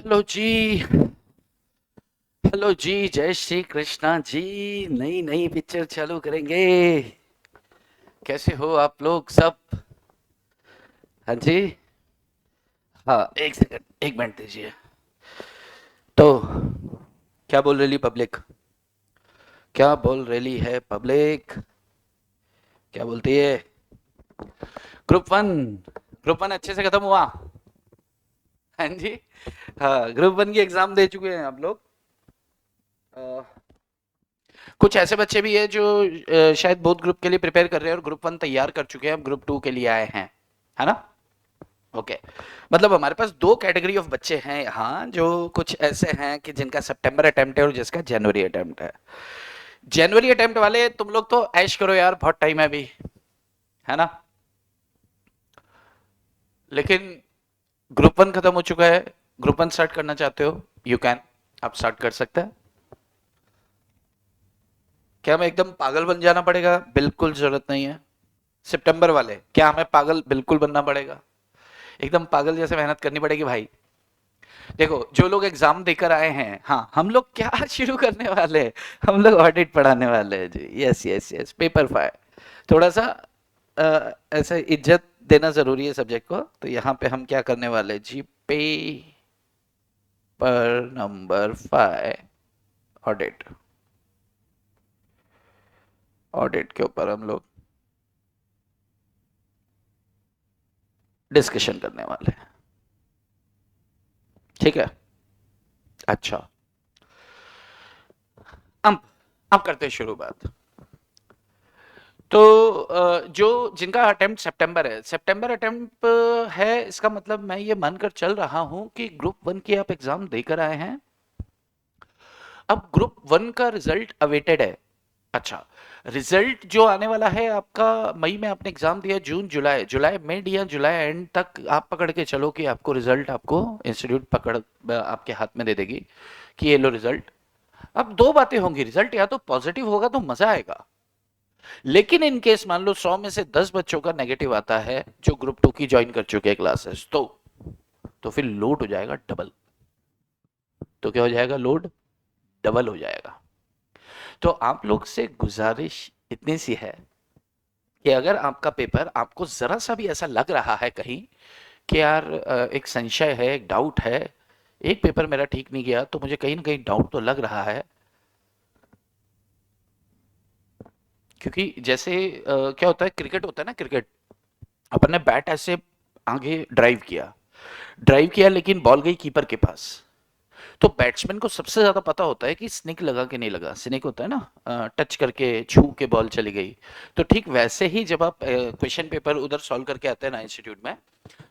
Hello जी। Hello जी, जय श्री कृष्णा जी। नई नई पिक्चर चालू करेंगे। कैसे हो आप लोग सब? हाँ जी। हाँ, एक सेकंड, एक मिनट दीजिए। तो क्या बोल रही पब्लिक? क्या बोल रही है पब्लिक? क्या बोलती है? ग्रुप वन अच्छे से खत्म हुआ? हाँ जी। हाँ, ग्रुप वन की एग्जाम दे चुके हैं आप लोग। अ, कुछ ऐसे बच्चे भी है जो शायद बोथ ग्रुप के लिए प्रिपेयर कर रहे हैं और ग्रुप वन तैयार कर चुके हैं, अब ग्रुप टू के लिए आए हैं, है ना? ओके। मतलब हमारे पास दो कैटेगरी ऑफ बच्चे हैं यहाँ, जो कुछ ऐसे हैं कि जिनका सितंबर अटेम्प्ट है और जिसका जनवरी अटेम्प्ट है। जनवरी अटेम्प्ट वाले तुम लोग तो ऐश करो यार, बहुत टाइम है अभी, है ना? लेकिन ग्रुप वन खत्म हो चुका है। ग्रुप वन स्टार्ट करना चाहते हो, यू कैन, आप स्टार्ट कर सकते हैं। क्या हमें एकदम पागल बन जाना पड़ेगा? बिल्कुल जरूरत नहीं है। सितंबर वाले, क्या हमें पागल बिल्कुल बनना पड़ेगा? एकदम पागल जैसे मेहनत करनी पड़ेगी भाई। देखो, जो लोग एग्जाम देकर आए हैं, हाँ, हम लोग क्या शुरू करने वाले हैं? हम लोग ऑडिट पढ़ाने वाले हैं जी। Yes yes yes, paper five. थोड़ा सा ऐसा इज्जत देना जरूरी है सब्जेक्ट को, तो यहाँ पे हम क्या करने वाले हैं जी? Paper number five, audit. Audit के ऊपर हम लोग डिस्कशन करने वाले हैं, ठीक है? अच्छा, अब अब करते हैं शुरू बात। तो जो जिनका अटेम्प्ट सितंबर है, सितंबर अटेम्प्ट है, इसका मतलब मैं ये मानकर चल रहा हूँ कि ग्रुप वन की आप एग्जाम देकर आए हैं। अब ग्रुप वन का रिजल्ट अवेटेड है। अच्छा, रिजल्ट जो आने वाला है आपका, मई में आपने एग्जाम दिया, जून जुलाई, जुलाई मिड या जुलाई एंड तक आप पकड़ के चलो कि आपको रिजल्ट, आपको इंस्टीट्यूट पकड़ आपके हाथ में दे देगी कि ये लो रिजल्ट। अब दो बातें होंगी, रिजल्ट या तो पॉजिटिव होगा तो मजा आएगा, लेकिन इन केस मान लो 100 में से 10 बच्चों का नेगेटिव आता है जो ग्रुप टू की ज्वाइन कर चुके हैं क्लासेस, तो फिर लोड हो जाएगा डबल। तो क्या हो जाएगा? लोड डबल हो जाएगा। तो आप लोग से गुजारिश इतनी सी है कि अगर आपका पेपर, आपको जरा सा भी ऐसा लग रहा है कहीं कि यार एक संशय है, एक डाउट है, एक पेपर मेरा ठीक नहीं गया, तो मुझे कहीं ना कहीं डाउट तो लग रहा है। क्योंकि जैसे क्या होता है, क्रिकेट होता है ना, क्रिकेट, अपन ने बैट ऐसे आगे ड्राइव किया लेकिन बॉल गई कीपर के पास। तो बैट्समैन को सबसे ज्यादा पता होता है कि स्निक लगा कि नहीं लगा। स्निक होता है ना, टच करके, छू के बॉल चली गई। तो ठीक वैसे ही जब आप क्वेश्चन पेपर उधर सॉल्व करके आते हैं ना इंस्टीट्यूट में,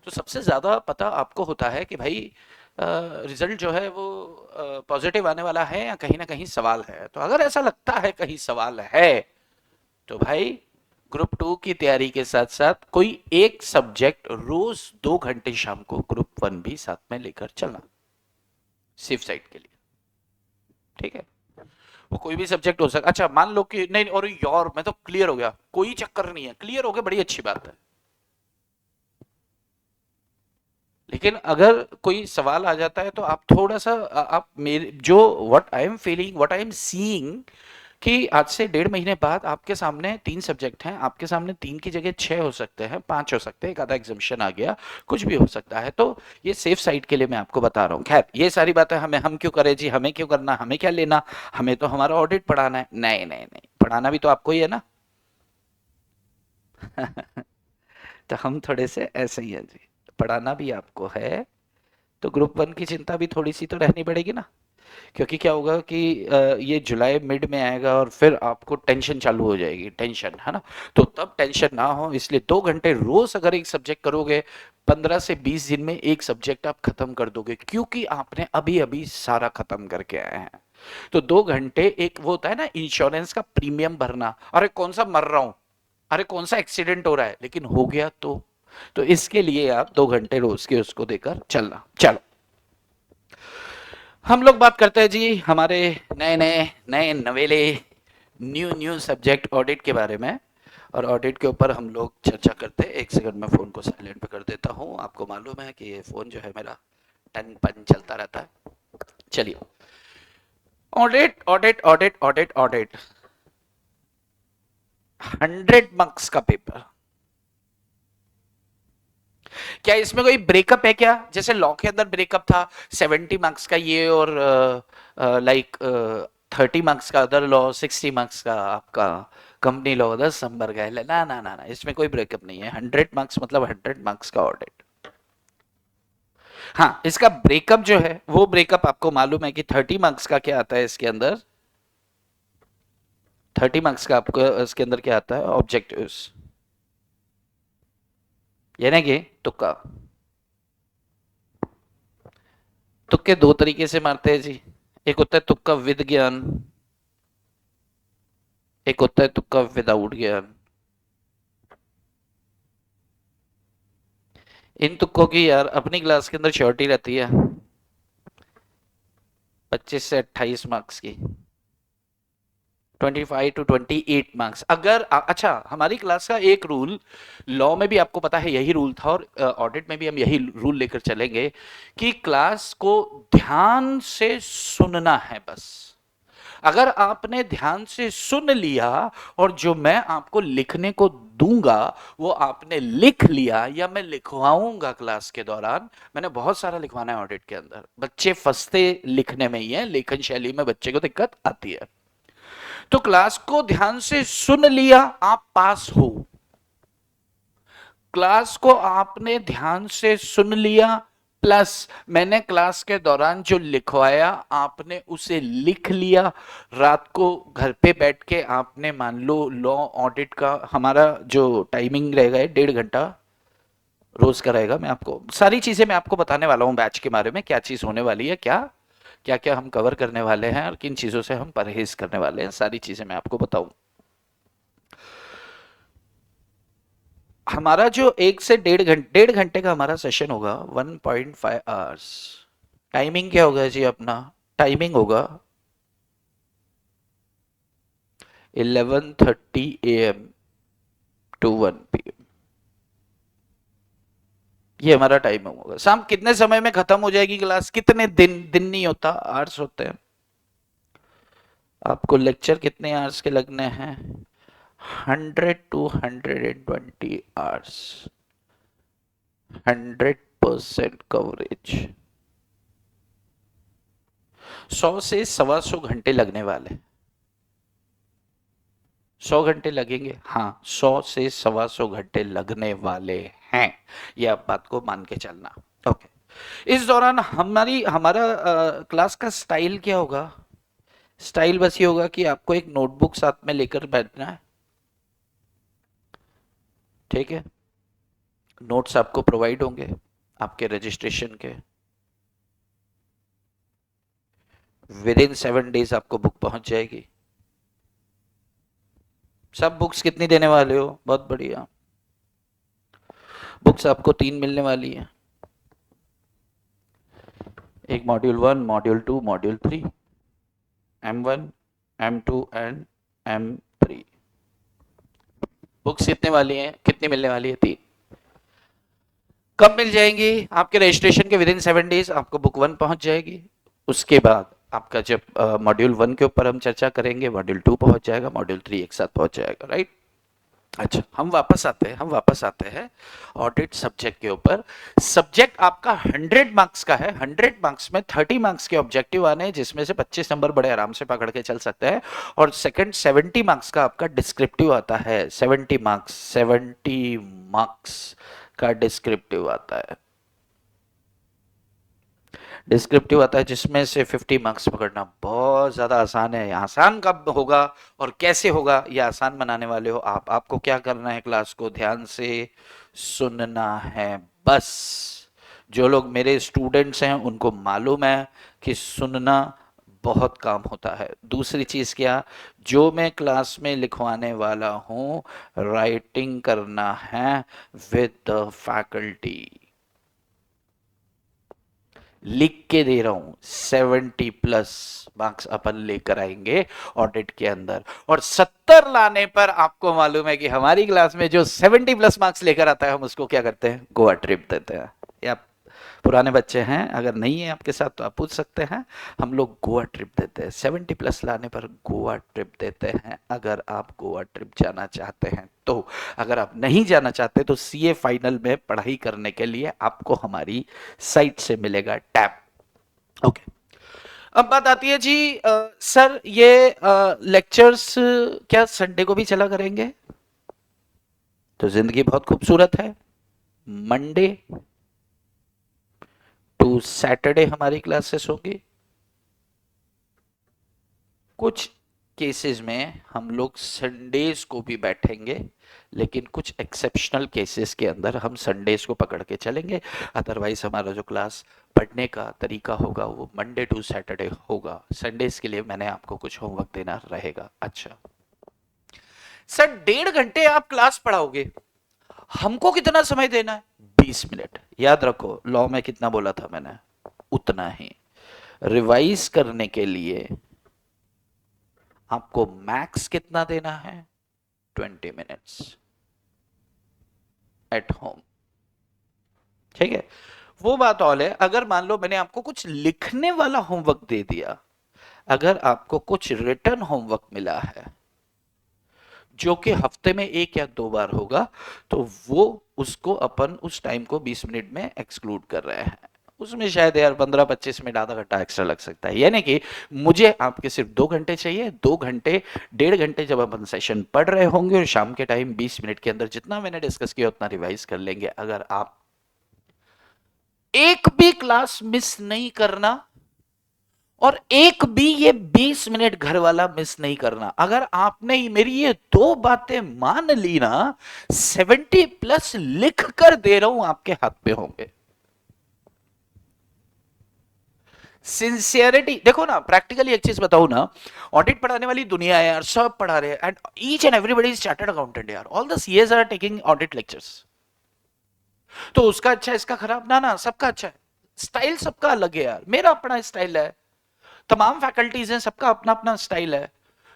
तो सबसे ज्यादा पता आपको होता है कि भाई रिजल्ट जो है वो पॉजिटिव आने वाला है या कहीं ना कहीं सवाल है। तो अगर ऐसा लगता है कहीं सवाल है, तो भाई ग्रुप टू की तैयारी के साथ साथ कोई एक सब्जेक्ट रोज 2 घंटे शाम को ग्रुप वन भी साथ में लेकर चलना, सेफ साइड के लिए, ठीक है? वो कोई भी सब्जेक्ट हो सकता। अच्छा, मान लो कि नहीं, और यार मैं तो क्लियर हो गया, कोई चक्कर नहीं है, क्लियर हो गया, बड़ी अच्छी बात है। लेकिन अगर कोई सवाल आ जाता है तो आप थोड़ा सा आप मेरे जो, what I am feeling, what I am seeing, कि आज से 1.5 महीने बाद आपके सामने 3 सब्जेक्ट हैं, आपके सामने 3 की जगह 6 हो सकते हैं, 5 हो सकते हैं, एक आधा एग्जामेशन आ गया, कुछ भी हो सकता है। तो ये सेफ साइड के लिए मैं आपको बता रहा हूँ। खैर, ये सारी बातें हम क्यों करें जी? हमें क्यों करना? हमें क्या लेना? हमें तो हमारा ऑडिट पढ़ाना है। नहीं नहीं नहीं, पढ़ाना भी तो आपको ही है ना। तो हम थोड़े से ऐसे ही है जी, पढ़ाना भी आपको है, तो ग्रुप वन की चिंता भी थोड़ी सी तो रहनी पड़ेगी ना। क्योंकि क्या होगा कि ये जुलाई मिड में आएगा और फिर आपको टेंशन चालू हो जाएगी, टेंशन, है ना? तो तब टेंशन ना हो, इसलिए 2 घंटे रोज अगर एक सब्जेक्ट करोगे, 15 से 20 दिन में एक सब्जेक्ट आप खत्म कर दोगे, क्योंकि आपने अभी अभी सारा खत्म करके आए हैं। तो 2 घंटे, एक वो होता है ना इंश्योरेंस का प्रीमियम भरना, अरे कौन सा मर रहा हूं, अरे कौन सा एक्सीडेंट हो रहा है, लेकिन हो गया तो इसके लिए आप 2 घंटे रोज के उसको देकर चलना। चलो, हम लोग बात करते हैं जी हमारे नए नए नए नवेले, न्यू न्यू सब्जेक्ट ऑडिट के बारे में। और ऑडिट के ऊपर हम लोग चर्चा करते हैं। एक सेकंड में फ़ोन को साइलेंट पे कर देता हूँ। आपको मालूम है कि ये फ़ोन जो है मेरा टन पन चलता रहता है। चलिए, audit audit audit audit audit, 100 marks का पेपर। क्या इसमें कोई ब्रेकअप है क्या? जैसे लॉ के अंदर ब्रेकअप था, 70 मार्क्स का ये और लाइक 30 मार्क्स का अदर लॉ, 60 मार्क्स का आपका कंपनी लॉ, 10 नंबर का है। ना ना ना ना, इसमें कोई ब्रेकअप नहीं है। 100 मार्क्स मतलब 100 मार्क्स का ऑडिट। हाँ, इसका ब्रेकअप जो है वो ब्रेकअप आपको मालूम है कि 30 मार्क्स का क्या आता है इसके अंदर। 30 मार्क्स का आपको इसके अंदर क्या आता है, ऑब्जेक्टिव्स, यानी कि तुक्का। तुक्के दो तरीके से मारते हैं जी। एक होता है तुक्का विद ज्ञान, एक होता है तुक्का विदाउट ज्ञान। इन तुक्कों की यार अपनी क्लास के अंदर श्योरिटी रहती है 25 से 28 मार्क्स की, 25 to 28 मार्क्स। अगर अच्छा, हमारी क्लास का एक रूल, लॉ में भी आपको पता है यही रूल था, और ऑडिट में भी हम यही रूल लेकर चलेंगे कि क्लास को ध्यान से सुनना है बस। अगर आपने ध्यान से सुन लिया और जो मैं आपको लिखने को दूंगा वो आपने लिख लिया या मैं लिखवाऊंगा क्लास के दौरान, मैंने बहुत सारा लिखवाना है ऑडिट के अंदर, बच्चे फंसते लिखने में ही है, लेखन शैली में बच्चे को दिक्कत आती है। तो क्लास को ध्यान से सुन लिया, आप पास हो। क्लास को आपने ध्यान से सुन लिया, प्लस मैंने क्लास के दौरान जो लिखवाया आपने उसे लिख लिया। रात को घर पे बैठ के आपने मान लो लॉ ऑडिट का हमारा जो टाइमिंग रहेगा 1.5 घंटा रोज का रहेगा। मैं आपको सारी चीजें मैं आपको बताने वाला हूँ बैच के बारे में, क्या चीज होने वाली है, क्या क्या क्या हम कवर करने वाले हैं और किन चीजों से हम परहेज करने वाले हैं, सारी चीजें मैं आपको बताऊं। हमारा जो 1 से 1.5 घंटे का हमारा सेशन होगा, 1.5 आवर्स। टाइमिंग क्या होगा जी अपना? टाइमिंग होगा 11:30 AM to 1 PM। ये हमारा टाइम होगा। शाम कितने समय में खत्म हो जाएगी क्लास? कितने दिन, दिन नहीं होता, आवर्स होते हैं। आपको लेक्चर कितने आवर्स के लगने हैं? 100 to 120 आवर्स, 100% कवरेज। 100 से 125 घंटे लगने वाले। 100 घंटे लगेंगे, हाँ, 100 से 125 घंटे लगने वाले हैं। ये आप बात को मान के चलना। ओके। इस दौरान हमारा क्लास का स्टाइल क्या होगा? स्टाइल बस ये होगा कि आपको एक नोटबुक साथ में लेकर बैठना है, ठीक है। नोट्स आपको प्रोवाइड होंगे आपके रजिस्ट्रेशन के। विद इन 7 डेज आपको बुक पहुंच जाएगी। सब बुक्स कितनी देने वाले हो? बहुत बढ़िया। बुक्स आपको 3 मिलने वाली है, एक module 1, module 2, module 3, M1, M2 and M3। Books कितने वाली हैं, कितनी मिलने वाली है? 3। कब मिल जाएंगी? आपके रजिस्ट्रेशन के विद इन 7 डेज आपको बुक 1 पहुंच जाएगी। उसके बाद आपका जब मॉड्यूल 1 के ऊपर हम चर्चा करेंगे, मॉड्यूल 2 पहुंच जाएगा, मॉड्यूल 3 एक साथ पहुंच जाएगा, राइट। अच्छा, हम वापस आते हैं ऑडिट सब्जेक्ट के ऊपर। सब्जेक्ट आपका 100 मार्क्स का है। 100 मार्क्स में 30 मार्क्स के ऑब्जेक्टिव आने हैं, जिसमें से 25 नंबर बड़े आराम से पकड़ के चल सकते हैं, और सेकंड 70 मार्क्स का आपका डिस्क्रिप्टिव आता है। 70 मार्क्स का डिस्क्रिप्टिव आता है। डिस्क्रिप्टिव आता है जिसमें से 50 मार्क्स पकड़ना बहुत ज्यादा आसान है। आसान कब होगा और कैसे होगा, ये आसान बनाने वाले हो आप। आपको क्या करना है? क्लास को ध्यान से सुनना है बस। जो लोग मेरे स्टूडेंट्स हैं उनको मालूम है कि सुनना बहुत काम होता है। दूसरी चीज क्या? जो मैं क्लास में लिखवाने वाला हूं, राइटिंग करना है विद द फैकल्टी। लिख के दे रहा हूं, 70+ मार्क्स अपन लेकर आएंगे ऑडिट के अंदर। और 70 लाने पर आपको मालूम है कि हमारी क्लास में जो 70+ मार्क्स लेकर आता है हम उसको क्या करते हैं? गोवा ट्रिप देते हैं। या पुराने बच्चे हैं, अगर नहीं है आपके साथ तो आप पूछ सकते हैं। हम लोग गोवा ट्रिप देते हैं, 70+ लाने पर गोवा ट्रिप देते हैं, अगर आप गोवा ट्रिप जाना चाहते हैं तो। अगर आप नहीं जाना चाहते तो सीए फाइनल में पढ़ाई करने के लिए आपको हमारी साइट से मिलेगा टैब। ओके, अब बात आती है जी, सर ये लेक्चर्स क्या संडे को भी चला करेंगे? तो जिंदगी बहुत खूबसूरत है। मंडे टू सैटरडे हमारी क्लासेस होगी। कुछ केसेस में हम लोग संडेज को भी बैठेंगे, लेकिन कुछ एक्सेप्शनल केसेस के अंदर हम संडेज को पकड़ के चलेंगे। अदरवाइज हमारा जो क्लास पढ़ने का तरीका होगा वो मंडे टू सैटरडे होगा। संडेज के लिए मैंने आपको कुछ होमवर्क देना रहेगा। अच्छा सर, 1.5 घंटे आप क्लास पढ़ाओगे, हमको कितना समय देना है? 20 मिनट। याद रखो, लॉ में कितना बोला था मैंने? उतना ही। रिवाइज करने के लिए आपको मैक्स कितना देना है? 20 मिनट्स एट होम। ठीक है, वो बात और है। अगर मान लो मैंने आपको कुछ लिखने वाला होमवर्क दे दिया, अगर आपको कुछ रिटर्न होमवर्क मिला है जो कि हफ्ते में 1 या 2 बार होगा, तो वो उसको अपन उस टाइम को 20 मिनट में एक्सक्लूड कर रहे हैं। उसमें शायद यार 15-25 मिनट, आधा घंटा एक्स्ट्रा लग सकता है। यानी कि मुझे आपके सिर्फ 2 घंटे चाहिए। 2 घंटे, 1.5 घंटे जब अपन सेशन पढ़ रहे होंगे और शाम के टाइम 20 मिनट के अंदर जितना मैंने डिस्कस किया उतना रिवाइज कर लेंगे। अगर आप एक भी क्लास मिस नहीं करना, और एक भी ये 20 मिनट घर वाला मिस नहीं करना। अगर आपने मेरी ये 2 बातें मान ली ना, 70+ लिख कर दे रहा हूं आपके हाथ पे होंगे। सिंसियरिटी देखो ना, प्रैक्टिकली एक चीज बताऊं ना, ऑडिट पढ़ाने वाली दुनिया है यार, सब पढ़ा रहे हैं, and each and everybody is chartered accountant यार, all the CS are taking audit lectures. तो उसका अच्छा है, इसका खराब ना, ना सबका अच्छा है। स्टाइल सबका अलग है यार, मेरा अपना स्टाइल है, तमाम फैकल्टीज हैं, सबका अपना अपना स्टाइल है।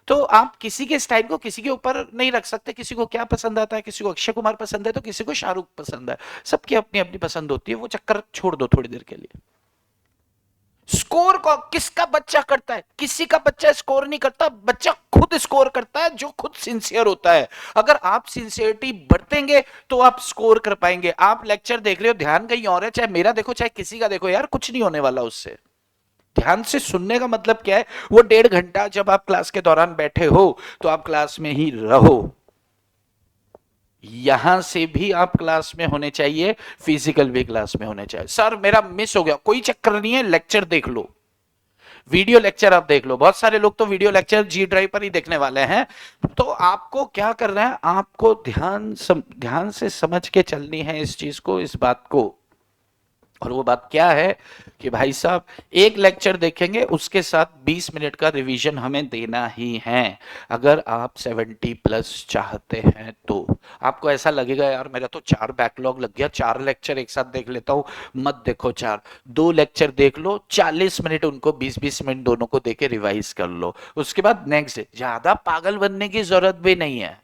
तो आप किसी के स्टाइल को किसी के ऊपर नहीं रख सकते। किसी को क्या पसंद आता है, किसी को अक्षय कुमार पसंद है तो किसी को शाहरुख पसंद है। सबकी अपनी अपनी पसंद होती है, वो चक्कर छोड़ दो थोड़ी देर के लिए। स्कोर को किसका बच्चा करता है? किसी का बच्चा स्कोर नहीं करता, बच्चा खुद स्कोर करता है जो खुद सिंसियर होता है। अगर आप सिंसियरिटी बरतेंगे तो आप स्कोर कर पाएंगे। आप लेक्चर देख रहे हो, ध्यान कहीं और है, चाहे मेरा देखो चाहे किसी का देखो यार, कुछ नहीं होने वाला उससे। ध्यान से सुनने का मतलब क्या है? वो 1.5 घंटा जब आप क्लास के दौरान बैठे हो तो आप क्लास में ही रहो। यहां से भी आप क्लास में होने चाहिए, फिजिकल भी क्लास में होने चाहिए। सर मेरा मिस हो गया, कोई चक्कर नहीं है, लेक्चर देख लो, वीडियो लेक्चर आप देख लो। बहुत सारे लोग तो वीडियो लेक्चर जी ड्राइव पर ही देखने वाले हैं। तो आपको क्या करना है, आपको ध्यान से समझ के चलनी है इस चीज को, इस बात को। और वो बात क्या है कि भाई साहब, एक लेक्चर देखेंगे उसके साथ 20 मिनट का रिवीजन हमें देना ही है। अगर आप 70+ चाहते हैं तो आपको ऐसा लगेगा यार मेरा तो 4 बैकलॉग लग गया, 4 लेक्चर एक साथ देख लेता हूं। मत देखो 4, 2 लेक्चर देख लो, 40 मिनट उनको 20-20 मिनट दोनों को देके रिवाइज कर लो। उसके बाद नेक्स्ट, ज्यादा पागल बनने की जरूरत भी नहीं है।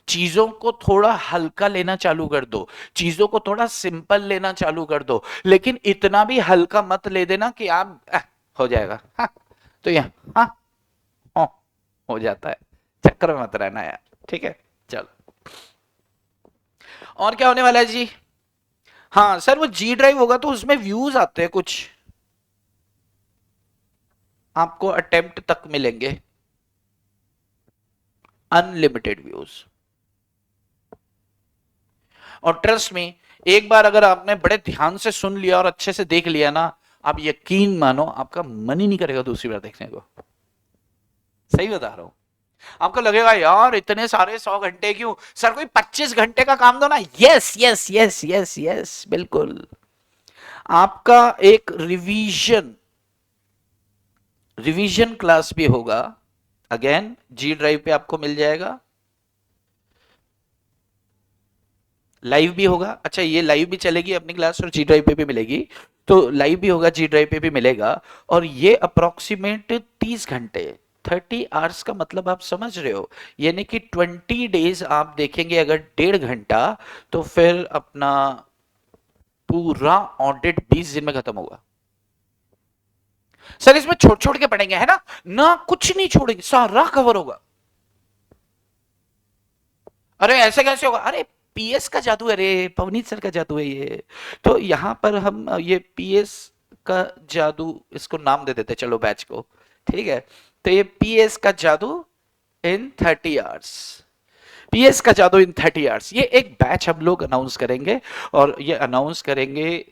चीजों को थोड़ा हल्का लेना चालू कर दो, चीजों को थोड़ा सिंपल लेना चालू कर दो, लेकिन इतना भी हल्का मत ले देना कि आप हो जाएगा हाँ, तो यह हाँ हो जाता है, चक्कर में मत रहना यार। ठीक है, चलो और क्या होने वाला है जी? हाँ सर, वो जी ड्राइव होगा तो उसमें व्यूज आते हैं कुछ, आपको अटेम्प्ट तक मिलेंगे, अनलिमिटेड व्यूज। और ट्रस्ट में, एक बार अगर आपने बड़े ध्यान से सुन लिया और अच्छे से देख लिया ना, आप यकीन मानो आपका मन ही नहीं करेगा दूसरी बार देखने को। सही बता रहा हूं। आपको लगेगा यार इतने सारे 100 घंटे क्यों सर, कोई 25 घंटे का काम दो ना। Yes yes yes yes yes, बिल्कुल। आपका एक रिवीजन रिवीजन क्लास भी होगा, अगेन जी ड्राइव पे आपको मिल जाएगा। लाइव भी होगा, अच्छा ये लाइव भी चलेगी अपनी क्लास और जी ड्राइव पे भी मिलेगी। तो लाइव भी होगा, जी ड्राइव पे भी मिलेगा। और ये अप्रोक्सीमेट 30 घंटे, 30 आवर्स का मतलब आप समझ रहे हो, यानी कि 20 डेज आप देखेंगे अगर 1.5 घंटा, तो फिर अपना पूरा ऑडिट 20 दिन में खत्म होगा। सर इसमें छोड़ छोड़ के पढ़ेंगे है ना, ना कुछ नहीं छोड़ेंगे, सारा कवर होगा। अरे ऐसे कैसे होगा, अरे पीएस का जादू है रे, पवनीत सर का जादू है ये। तो यहां पर हम ये पीएस का जादू, इसको नाम दे देते चलो बैच को, ठीक है। तो ये पीएस का जादू इन 30 आवर्स, पीएस का जादू इन 30 आवर्स, ये एक बैच हम लोग अनाउंस करेंगे। और ये अनाउंस करेंगे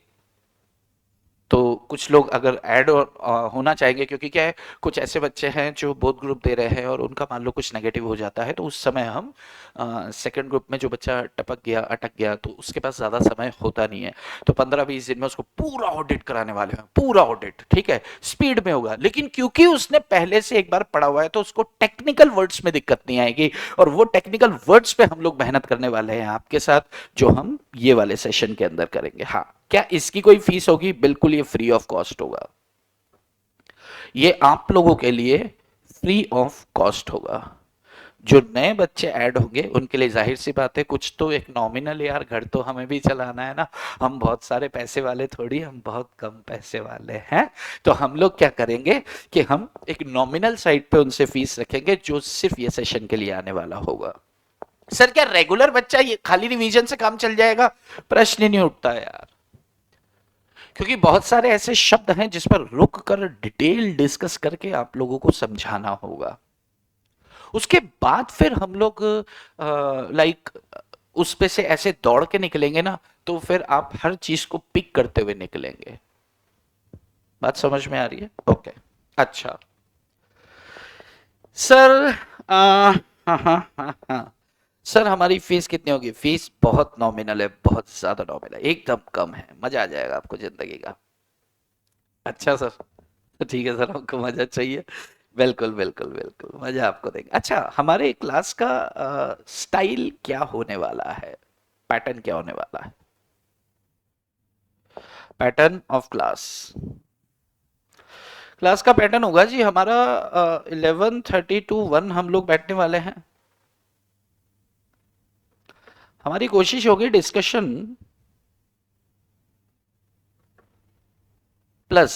तो कुछ लोग अगर ऐड होना चाहेंगे, क्योंकि क्या है कुछ ऐसे बच्चे हैं जो बोथ ग्रुप दे रहे हैं और उनका मान लो कुछ नेगेटिव हो जाता है, तो उस समय हम सेकंड ग्रुप में जो बच्चा टपक गया अटक गया तो उसके पास ज्यादा समय होता नहीं है, तो 15-20 दिन में उसको पूरा ऑडिट कराने वाले हैं, पूरा ऑडिट, ठीक है, स्पीड में होगा। लेकिन क्योंकि उसने पहले से एक बार पढ़ा हुआ है तो उसको टेक्निकल वर्ड्स में दिक्कत नहीं आएगी, और वो टेक्निकल वर्ड्स पे हम लोग मेहनत करने वाले हैं आपके साथ, जो हम ये वाले सेशन के अंदर करेंगे। हाँ, क्या इसकी कोई फीस होगी? बिल्कुल, ये फ्री ऑफ कॉस्ट होगा, ये आप लोगों के लिए फ्री ऑफ कॉस्ट होगा। जो नए बच्चे ऐड होंगे उनके लिए जाहिर सी बात है कुछ तो एक नॉमिनल, यार घर तो हमें भी चलाना है ना, हम बहुत सारे पैसे वाले थोड़ी, हम बहुत कम पैसे वाले हैं। तो हम लोग क्या करेंगे कि हम एक नॉमिनल साइड पे उनसे फीस रखेंगे जो सिर्फ ये सेशन के लिए आने वाला होगा। सर क्या रेगुलर बच्चा ये खाली रिवीजन से काम चल जाएगा? प्रश्न ही नहीं उठता यार, क्योंकि बहुत सारे ऐसे शब्द हैं जिस पर रुक कर डिटेल डिस्कस करके आप लोगों को समझाना होगा। उसके बाद फिर हम लोग लाइक उस पे से ऐसे दौड़ के निकलेंगे ना, तो फिर आप हर चीज को पिक करते हुए निकलेंगे। बात समझ में आ रही है? ओके, अच्छा सर, हाँ हाँ हाँ हाँ, सर हमारी फीस कितनी होगी? फीस बहुत नॉमिनल है, बहुत ज्यादा नॉमिनल है, एकदम कम है, मजा आ जाएगा आपको जिंदगी का। अच्छा सर, तो ठीक है सर, हमको मजा चाहिए, बिल्कुल बिल्कुल बिल्कुल मजा आपको देंगे। अच्छा, हमारे क्लास का स्टाइल क्या होने वाला है, पैटर्न क्या होने वाला है? पैटर्न ऑफ क्लास, क्लास का पैटर्न होगा जी हमारा 11:30 to 1 हम लोग बैठने वाले हैं। हमारी कोशिश होगी डिस्कशन प्लस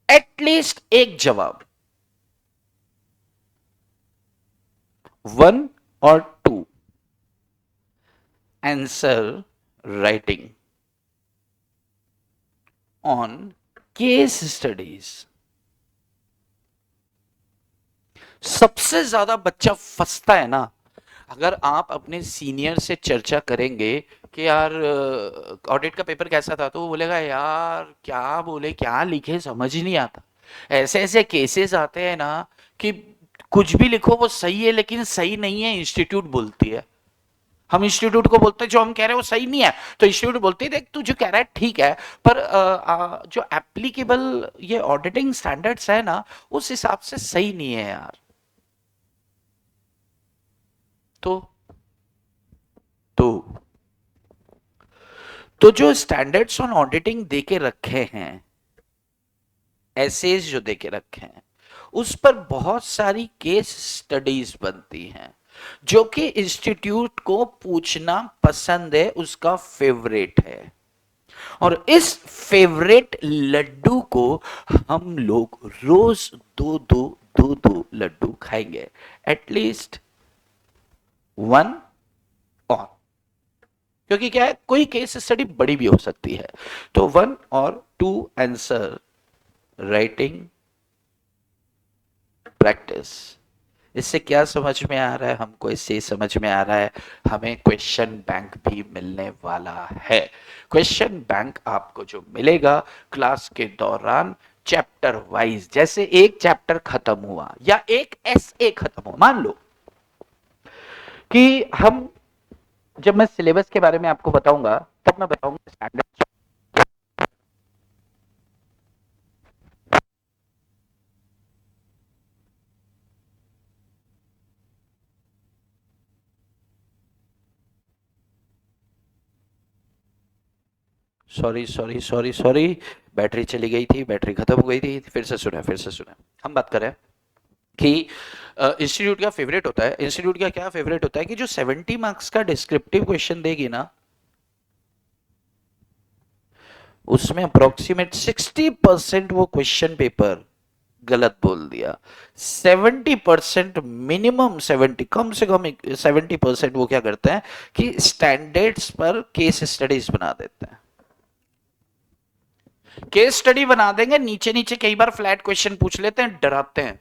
एटलीस्ट एक जवाब, 1 और 2 answer writing on case studies. सबसे ज्यादा बच्चा फंसता है ना, अगर आप अपने सीनियर से चर्चा करेंगे कि यार ऑडिट का पेपर कैसा था, तो वो बोलेगा यार क्या बोले क्या लिखे समझ ही नहीं आता। ऐसे ऐसे केसेस आते हैं ना कि कुछ भी लिखो वो सही है लेकिन सही नहीं है, इंस्टीट्यूट बोलती है। हम इंस्टीट्यूट को बोलते हैं जो हम कह रहे हैं वो सही नहीं है, तो इंस्टीट्यूट बोलती है देख तू जो कह रहा है ठीक है, पर जो एप्लीकेबल ये ऑडिटिंग स्टैंडर्ड्स है ना उस हिसाब से सही नहीं है यार। तो तो तो जो स्टैंडर्ड्स ऑन ऑडिटिंग देके रखे हैं, एसेज जो देके रखे हैं, उस पर बहुत सारी केस स्टडीज बनती हैं जो कि इंस्टीट्यूट को पूछना पसंद है, उसका फेवरेट है। और इस फेवरेट लड्डू को हम लोग रोज दो दो दो दो लड्डू खाएंगे, एटलीस्ट 1 और, क्योंकि क्या है कोई केस स्टडी बड़ी भी हो सकती है, तो 1 और 2 आंसर राइटिंग प्रैक्टिस। इससे क्या समझ में आ रहा है हमको? इससे समझ में आ रहा है हमें क्वेश्चन बैंक भी मिलने वाला है। क्वेश्चन बैंक आपको जो मिलेगा क्लास के दौरान चैप्टर वाइज, जैसे एक चैप्टर खत्म हुआ या एक एसए खत्म हुआ, मान लो कि हम, जब मैं सिलेबस के बारे में आपको बताऊंगा तब मैं बताऊंगा standard. Sorry sorry sorry sorry, battery चली गई थी, बैटरी खत्म हो गई थी, फिर से सुना फिर से सुना। हम बात करें कि इंस्टीट्यूट का फेवरेट होता है, इंस्टीट्यूट का क्या फेवरेट होता है कि जो 70 मार्क्स का डिस्क्रिप्टिव क्वेश्चन देगी ना, उसमें अप्रोक्सीमेट 60% वो क्वेश्चन पेपर गलत बोल दिया। 70%, मिनिमम 70, कम से कम 70% वो क्या करते हैं कि स्टैंडर्ड्स पर केस स्टडीज बना देते हैं। केस स्टडी बना देंगे, नीचे नीचे कई बार फ्लैट क्वेश्चन पूछ लेते हैं, डराते हैं।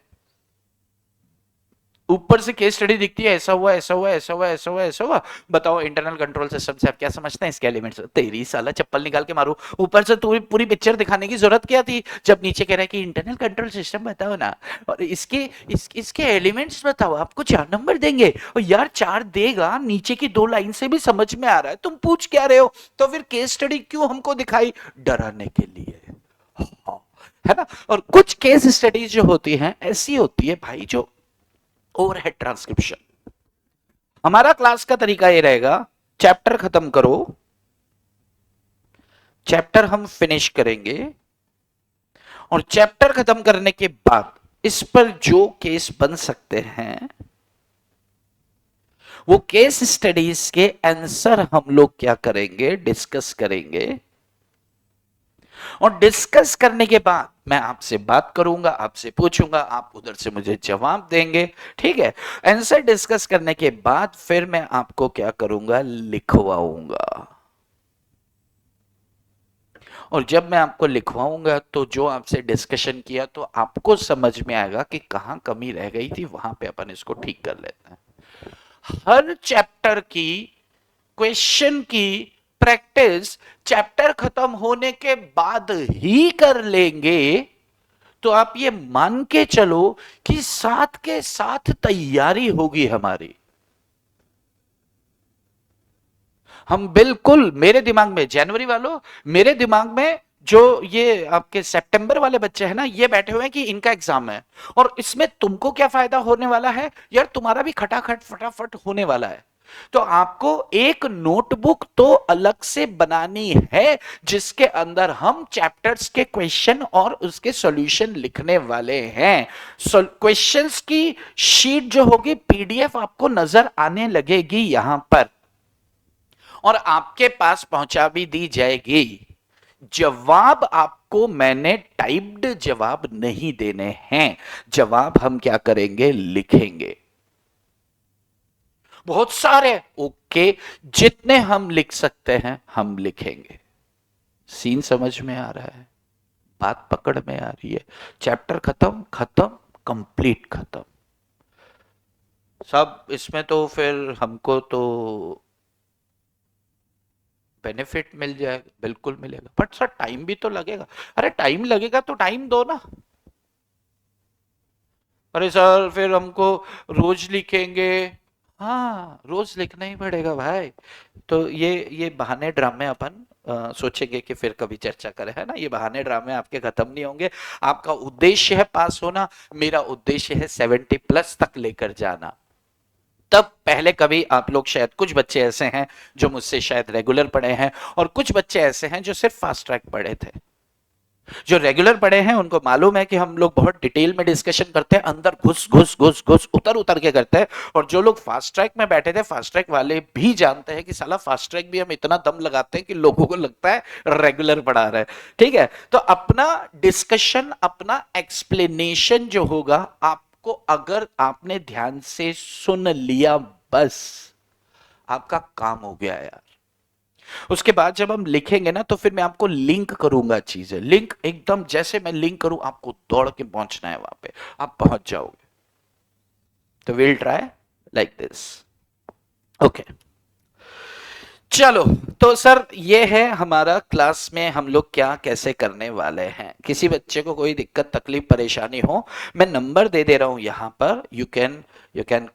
ऊपर से केस स्टडी दिखती है, ऐसा हुआ, ऐसा हुआ, ऐसा हुआ, ऐसा हुआ, ऐसा हुआ, बताओ इंटरनल कंट्रोल सिस्टम से आप क्या समझते हैं, इसके एलिमेंट्स। तेरी साला चप्पल निकाल के मारू। ऊपर से तू पूरी पिक्चर दिखाने की जरूरत क्या थी, जब नीचे कह रहा है कि इंटरनल कंट्रोल सिस्टम बताओ ना, और इसके एलिमेंट्स बताओ, आपको 4 नंबर देंगे। और यार 4 देगा, नीचे की 2 लाइन से भी समझ में आ रहा है, तुम पूछ क्या रहे हो, तो फिर केस स्टडी क्यों हमको दिखाई, डराने के लिए। हाँ, है ना। और कुछ केस स्टडीज जो होती हैं ऐसी होती है भाई, जो ओवरहेड ट्रांसक्रिप्शन। हमारा क्लास का तरीका ये रहेगा, चैप्टर खत्म करो, चैप्टर हम फिनिश करेंगे, और चैप्टर खत्म करने के बाद इस पर जो केस बन सकते हैं वो केस स्टडीज के आंसर हम लोग क्या करेंगे, डिस्कस करेंगे। और डिस्कस करने के बाद मैं आपसे बात करूंगा, आपसे पूछूंगा, आप उधर से मुझे जवाब देंगे, ठीक है। आंसर डिस्कस करने के बाद फिर मैं आपको क्या करूंगा, लिखवाऊंगा। और जब मैं आपको लिखवाऊंगा तो जो आपसे डिस्कशन किया तो आपको समझ में आएगा कि कहां कमी रह गई थी, वहां पे अपन इसको ठीक कर लेते हैं। हर चैप्टर की क्वेश्चन की प्रैक्टिस चैप्टर खत्म होने के बाद ही कर लेंगे, तो आप ये मान के चलो कि साथ के साथ तैयारी होगी हमारी। हम बिल्कुल, मेरे दिमाग में जनवरी वालों, मेरे दिमाग में जो ये आपके सितंबर वाले बच्चे हैं ना, ये बैठे हुए हैं कि इनका एग्जाम है, और इसमें तुमको क्या फायदा होने वाला है यार, तुम्हारा भी खटाखट फटाफट होने वाला है। तो आपको एक नोटबुक तो अलग से बनानी है, जिसके अंदर हम चैप्टर्स के क्वेश्चन और उसके सॉल्यूशन लिखने वाले हैं। क्वेश्चंस की शीट जो होगी, पीडीएफ आपको नजर आने लगेगी यहां पर, और आपके पास पहुंचा भी दी जाएगी। जवाब आपको मैंने टाइप्ड जवाब नहीं देने हैं, जवाब हम क्या करेंगे, लिखेंगे। बहुत सारे, ओके, जितने हम लिख सकते हैं हम लिखेंगे। सीन समझ में आ रहा है, बात पकड़ में आ रही है। चैप्टर खत्म, खत्म, कंप्लीट खत्म सब। इसमें तो फिर हमको तो बेनिफिट मिल जाएगा, बिल्कुल मिलेगा, बट सर टाइम भी तो लगेगा। अरे टाइम लगेगा तो टाइम दो ना। अरे सर फिर हमको रोज लिखेंगे। हाँ, रोज लिखना ही पड़ेगा भाई। तो ये बहाने ड्रामे अपन सोचेंगे कि फिर कभी चर्चा करें, है ना। ये बहाने ड्रामे आपके खत्म नहीं होंगे। आपका उद्देश्य है पास होना, मेरा उद्देश्य है 70+ तक लेकर जाना। तब पहले कभी आप लोग, शायद कुछ बच्चे ऐसे हैं जो मुझसे शायद रेगुलर पढ़े हैं, और कुछ बच्चे ऐसे हैं जो सिर्फ फास्ट ट्रैक पढ़े थे। जो रेगुलर पढ़े हैं उनको मालूम है कि हम लोग बहुत डिटेल में डिस्कशन करते हैं, अंदर घुस घुस घुस घुस उतर उतर के करते हैं। और जो लोग फास्ट ट्रैक में बैठे थे, फास्ट ट्रैक वाले भी जानते हैं कि साला फास्ट ट्रैक भी हम इतना दम लगाते हैं कि लोगों को लगता है रेगुलर पढ़ा रहा है। ठीक है, तो अपना डिस्कशन, अपना एक्सप्लेनेशन जो होगा, आपको अगर आपने ध्यान से सुन लिया, बस आपका काम हो गया यार। उसके बाद जब हम लिखेंगे ना, तो फिर मैं आपको लिंक करूंगा चीजें, लिंक एकदम जैसे मैं लिंक करूं, आपको दौड़ के पहुंचना है वहां पे, आप पहुंच जाओगे। तो will try like this, okay. चलो, तो सर ये है हमारा क्लास में हम लोग क्या कैसे करने वाले हैं। किसी बच्चे को कोई दिक्कत तकलीफ परेशानी हो, मैं नंबर दे दे रहा हूं यहां पर, यू कैन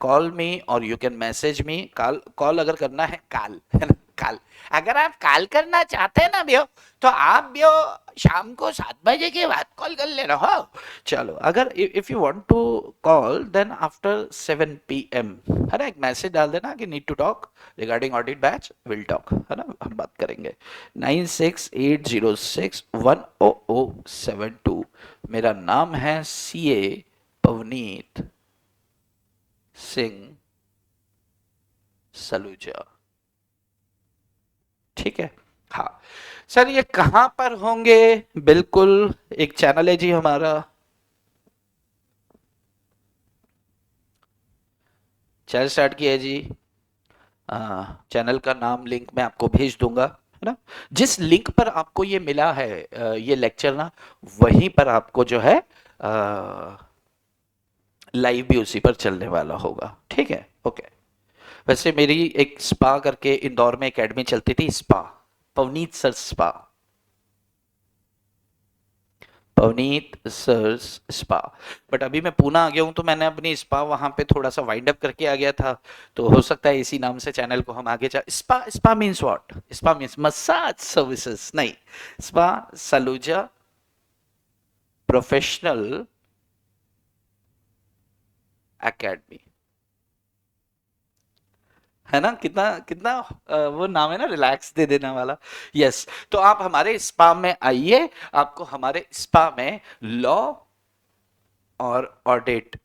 कॉल मी और you can message me. Call call अगर करना है, कॉल है ना, कॉल। अगर आप कॉल करना चाहते हैं ना भैया, तो आप भैया शाम को 7 बजे के बाद कॉल कर ले रहा हो। चलो, अगर if you want to call then after 7 PM, है ना, एक मैसेज डाल देना कि need to talk regarding audit batch, will talk, है ना, हम बात करेंगे। 9680610072। मेरा नाम है CA पवनीत सिंह सलूजा, ठीक है। हाँ सर, ये कहाँ पर होंगे? बिल्कुल, एक चैनल है जी हमारा, चैनल स्टार्ट किया है जी। चैनल का नाम लिंक मैं आपको भेज दूंगा, है ना? जिस लिंक पर आपको ये मिला है ये लेक्चर ना, वहीं पर आपको जो है लाइव भी उसी पर चलने वाला होगा, ठीक है? ओके। वैसे मेरी एक स्पा करके इंदौर में एकेडमी चलती थी, spa, Pavneet sir spa, Pavneet sir's spa. But अभी मैं पूना आ गया हूं, तो मैंने अपनी स्पा वहां पे थोड़ा सा वाइंड अप करके आ गया था। तो हो सकता है इसी नाम से चैनल को हम आगे spa, spa means what? Spa means massage services नहीं, स्पा सलूजा प्रोफेशनल एकेडमी, है ना? कितना कितना वो नाम है ना, रिलैक्स दे देने वाला। यस। तो आप हमारे स्पा में आइए, आपको हमारे स्पा में लॉ और ऑडिट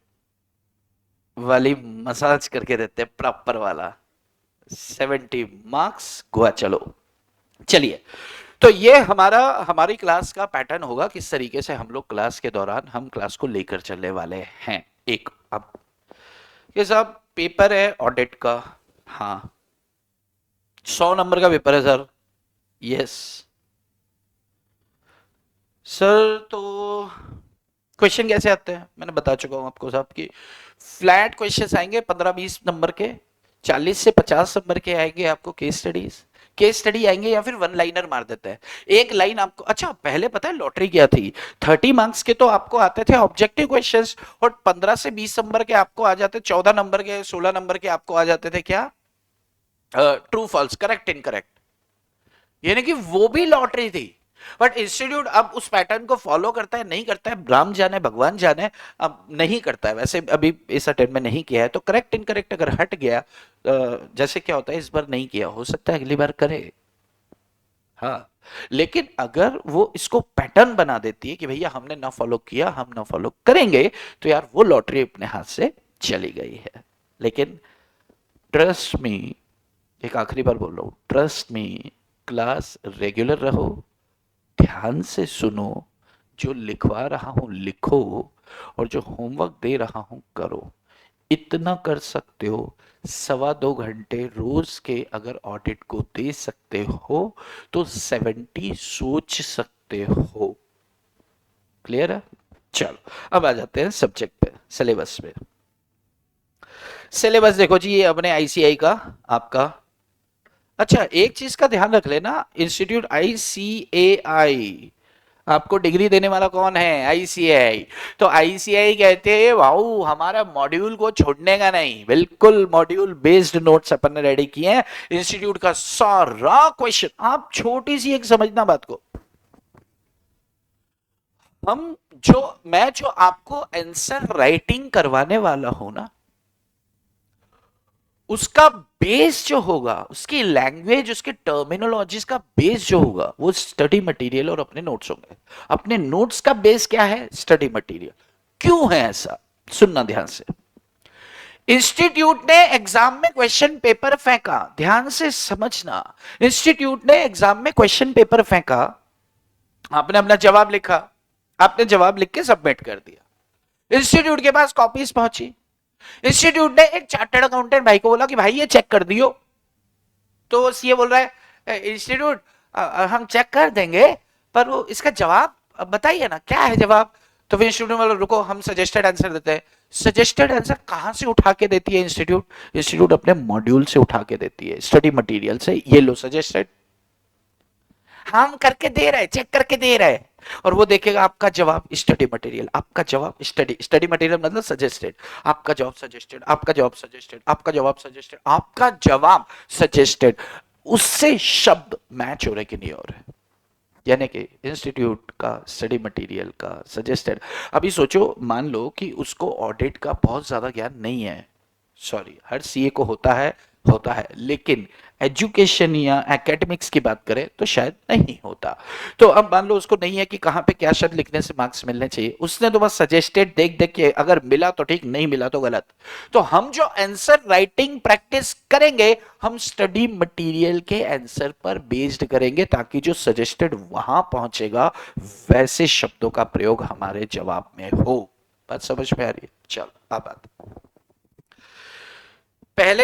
वाली मसाज करके देते हैं, प्रॉपर वाला। 70 मार्क्स, गोवा चलो। चलिए, तो ये हमारा हमारी क्लास का पैटर्न होगा, किस तरीके से हम लोग क्लास के दौरान हम क्लास को लेकर चलने वाले हैं। एक अब ये सब पेपर है ऑडिट का। हाँ, 100 नंबर का पेपर है सर। Yes sir. तो क्वेश्चन कैसे आते हैं मैंने बता चुका हूं आपको साहब कि फ्लैट क्वेश्चंस आएंगे 15-20 नंबर के, 40 से 50 नंबर के आएंगे आपको केस स्टडीज, केस स्टडी आएंगे, या फिर वन लाइनर मार देते हैं। एक लाइन आपको, अच्छा पहले पता है लॉटरी क्या थी? 30 मार्क्स के तो आपको आते थे ऑब्जेक्टिव क्वेश्चंस, और 15 से 20 नंबर के आपको आ जाते, 14 नंबर के, 16 नंबर के आपको आ जाते थे क्या? True false, correct incorrect. यानी कि वो भी लॉटरी थी। बट इंस्टीट्यूट अब उस पैटर्न को फॉलो करता है नहीं करता है, राम जाने भगवान जाने। अब नहीं करता है वैसे, अभी इस अटेम्प्ट में नहीं किया है, तो करेक्ट इनकरेक्ट अगर हट गया, जैसे क्या होता है इस बार नहीं किया, हो सकता है अगली बार करे। हाँ, लेकिन अगर वो इसको पैटर्न बना देती है कि भैया हमने ना फॉलो किया, हम ना फॉलो करेंगे, तो यार वो लॉटरी अपने हाथ से चली गई है। लेकिन ट्रस्ट मी, एक आखिरी बार बोल रहा हूं, ट्रस्ट मी, क्लास रेगुलर रहो, ध्यान से सुनो, जो लिखवा रहा हूं लिखो, और जो होमवर्क दे रहा हूं करो। इतना कर सकते हो, 1.25 घंटे रोज के अगर ऑडिट को दे सकते हो, तो 70 सोच सकते हो। क्लियर है? चलो, अब आ जाते हैं सब्जेक्ट पे, सिलेबस पे। सिलेबस देखो जी, ये अपने आईसीआई का आपका। अच्छा, एक चीज का ध्यान रख लेना, इंस्टीट्यूट आईसीएआई, आपको डिग्री देने वाला कौन है? आईसीएआई। तो आईसीएआई कहते हैं वाऊ, हमारा मॉड्यूल को छोड़ने का नहीं, बिल्कुल मॉड्यूल बेस्ड नोट्स अपन ने रेडी किए हैं। इंस्टीट्यूट का सारा क्वेश्चन, आप छोटी सी एक समझना बात को, हम जो मैं जो आपको आंसर राइटिंग करवाने वाला हूं ना, उसका बेस जो होगा, उसकी लैंग्वेज, उसके टर्मिनोलॉजीज का बेस जो होगा, वो स्टडी मटेरियल और अपने नोट्स होंगे। अपने नोट्स का बेस क्या है? Study material. क्यों है ऐसा? सुनना ध्यान से। इंस्टीट्यूट ने एग्जाम में क्वेश्चन पेपर फेंका, ध्यान से समझना। इंस्टीट्यूट ने एग्जाम में क्वेश्चन पेपर फेंका, आपने अपना जवाब लिखा, आपने जवाब लिख के सबमिट कर दिया, इंस्टीट्यूट के पास कॉपीज पहुंची, इंस्टीट्यूट ने एक चार्टर्ड अकाउंटेंट भाई को बोला कि भाई ये चेक कर दियो। तो सीए बोल रहा है इंस्टीट्यूट हम चेक कर देंगे, पर वो इसका जवाब बताइए ना, क्या है जवाब? तो फिर इंस्टीट्यूट वाले रुको, हम सजेस्टेड आंसर देते हैं। सजेस्टेड आंसर कहां से उठा के देती है इंस्टीट्यूट? इंस्टीट्यूट अपने मॉड्यूल से उठा के देती है, स्टडी मटेरियल से। ये लो सजेस्टेड, हम करके दे रहे, चेक करके दे रहे, और वो देखेगा आपका जवाब स्टडी मटेरियल, आपका जवाब स्टडी, स्टडी मटेरियल मतलब सजेस्टेड, आपका जवाब सजेस्टेड, आपका जवाब सजेस्टेड, आपका जवाब सजेस्टेड, आपका जवाब सजेस्टेड, उससे शब्द मैच हो रहे कि नहीं हो रहे। यानी कि इंस्टीट्यूट का स्टडी मटेरियल का सजेस्टेड। अभी सोचो, मान लो कि उसको ऑडिट का बहुत ज्यादा ज्ञान नहीं है, सॉरी हर सीए को होता है, होता है, लेकिन एजुकेशन या एकेडमिक्स की बात करें तो शायद नहीं होता। तो अब मान लो उसको नहीं है कि कहाँ पे क्या शब्द लिखने से मार्क्स मिलने चाहिए, उसने तो बस सजेस्टेड देख देख के, अगर मिला तो ठीक, नहीं मिला तो गलत। तो हम जो आंसर राइटिंग प्रैक्टिस करेंगे, हम स्टडी मटेरियल के आंसर पर बेस्ड करेंगे, ताकि जो सजेस्टेड वहां पहुंचेगा वैसे शब्दों का प्रयोग हमारे जवाब में हो। बात समझ में आ रही है? चलो अब बात, पहले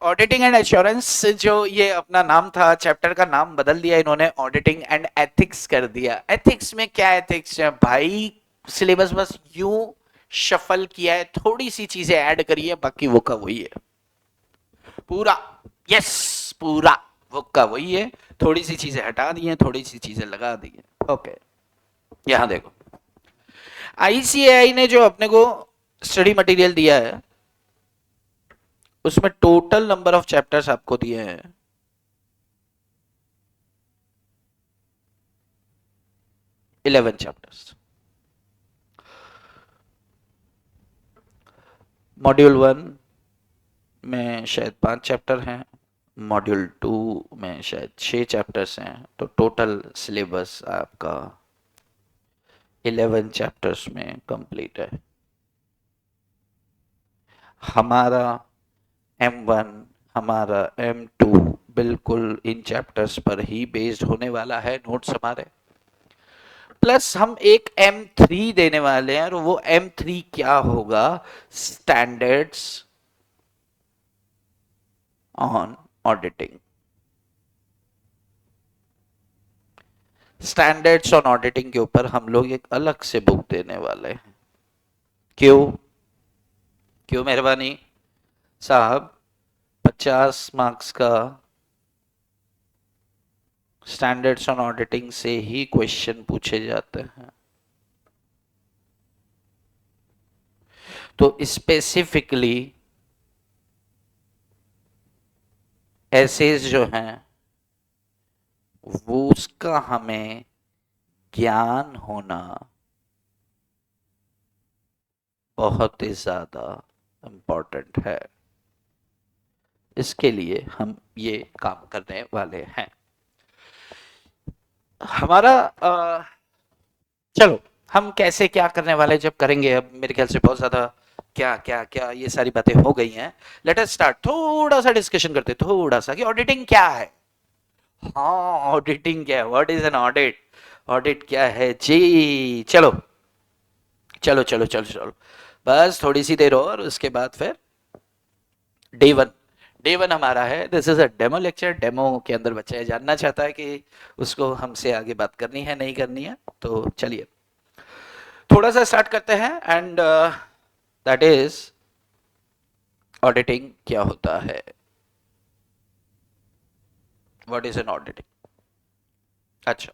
ऑडिटिंग एंड एश्योरेंस, जो ये अपना नाम था, चैप्टर का नाम बदल दिया इन्होंने, ऑडिटिंग एंड एथिक्स कर दिया। एथिक्स में क्या एथिक्स है भाई, सिलेबस बस यूं शफल किया है, थोड़ी सी चीजें ऐड करी है, बाकी वो का वही है पूरा। यस, पूरा वो का वही है, थोड़ी सी चीजें हटा दी हैं, थोड़ी सी चीजें लगा दी हैं। ओके, यहां देखो, आईसीएआई ने जो अपने को स्टडी मटेरियल दिया है, उसमें टोटल नंबर ऑफ चैप्टर्स आपको दिए हैं 11 चैप्टर्स। मॉड्यूल 1 में शायद 5 चैप्टर हैं, मॉड्यूल 2 में शायद 6 चैप्टर्स हैं, तो टोटल सिलेबस आपका 11 चैप्टर्स में कंप्लीट है। हमारा M1, हमारा M2 बिल्कुल इन चैप्टर्स पर ही बेस्ड होने वाला है, नोट्स हमारे। प्लस हम एक M3 देने वाले हैं, और वो M3 क्या होगा, standards on auditing. Standards on auditing के ऊपर हम लोग एक अलग से बुक देने वाले हैं। क्यों? क्यों मेहरबानी साहब? 50 मार्क्स का स्टैंडर्ड्स ऑन ऑडिटिंग से ही क्वेश्चन पूछे जाते हैं, तो स्पेसिफिकली एसेज जो हैं वो उसका हमें ज्ञान होना बहुत ही ज्यादा इम्पोर्टेंट है। इसके लिए हम ये काम करने वाले हैं। हमारा चलो, हम कैसे क्या करने वाले जब करेंगे, अब मेरे ख्याल से बहुत ज्यादा क्या क्या क्या ये सारी बातें हो गई हैं। लेट अस स्टार्ट, थोड़ा सा डिस्कशन करते, थोड़ा सा कि ऑडिटिंग क्या है। हाँ, ऑडिटिंग क्या है, what is an audit, audit क्या है जी। चलो चलो चलो चलो चलो, बस थोड़ी सी देर और, उसके बाद फिर डे 1। डे 1 हमारा है, this is a demo lecture. Demo के अंदर बच्चा ये जानना चाहता है कि उसको हमसे आगे बात करनी है नहीं करनी है। तो चलिए थोड़ा सा स्टार्ट करते हैं, एंड दैट इज ऑडिटिंग क्या होता है, व्हाट इज एन ऑडिटिंग। अच्छा,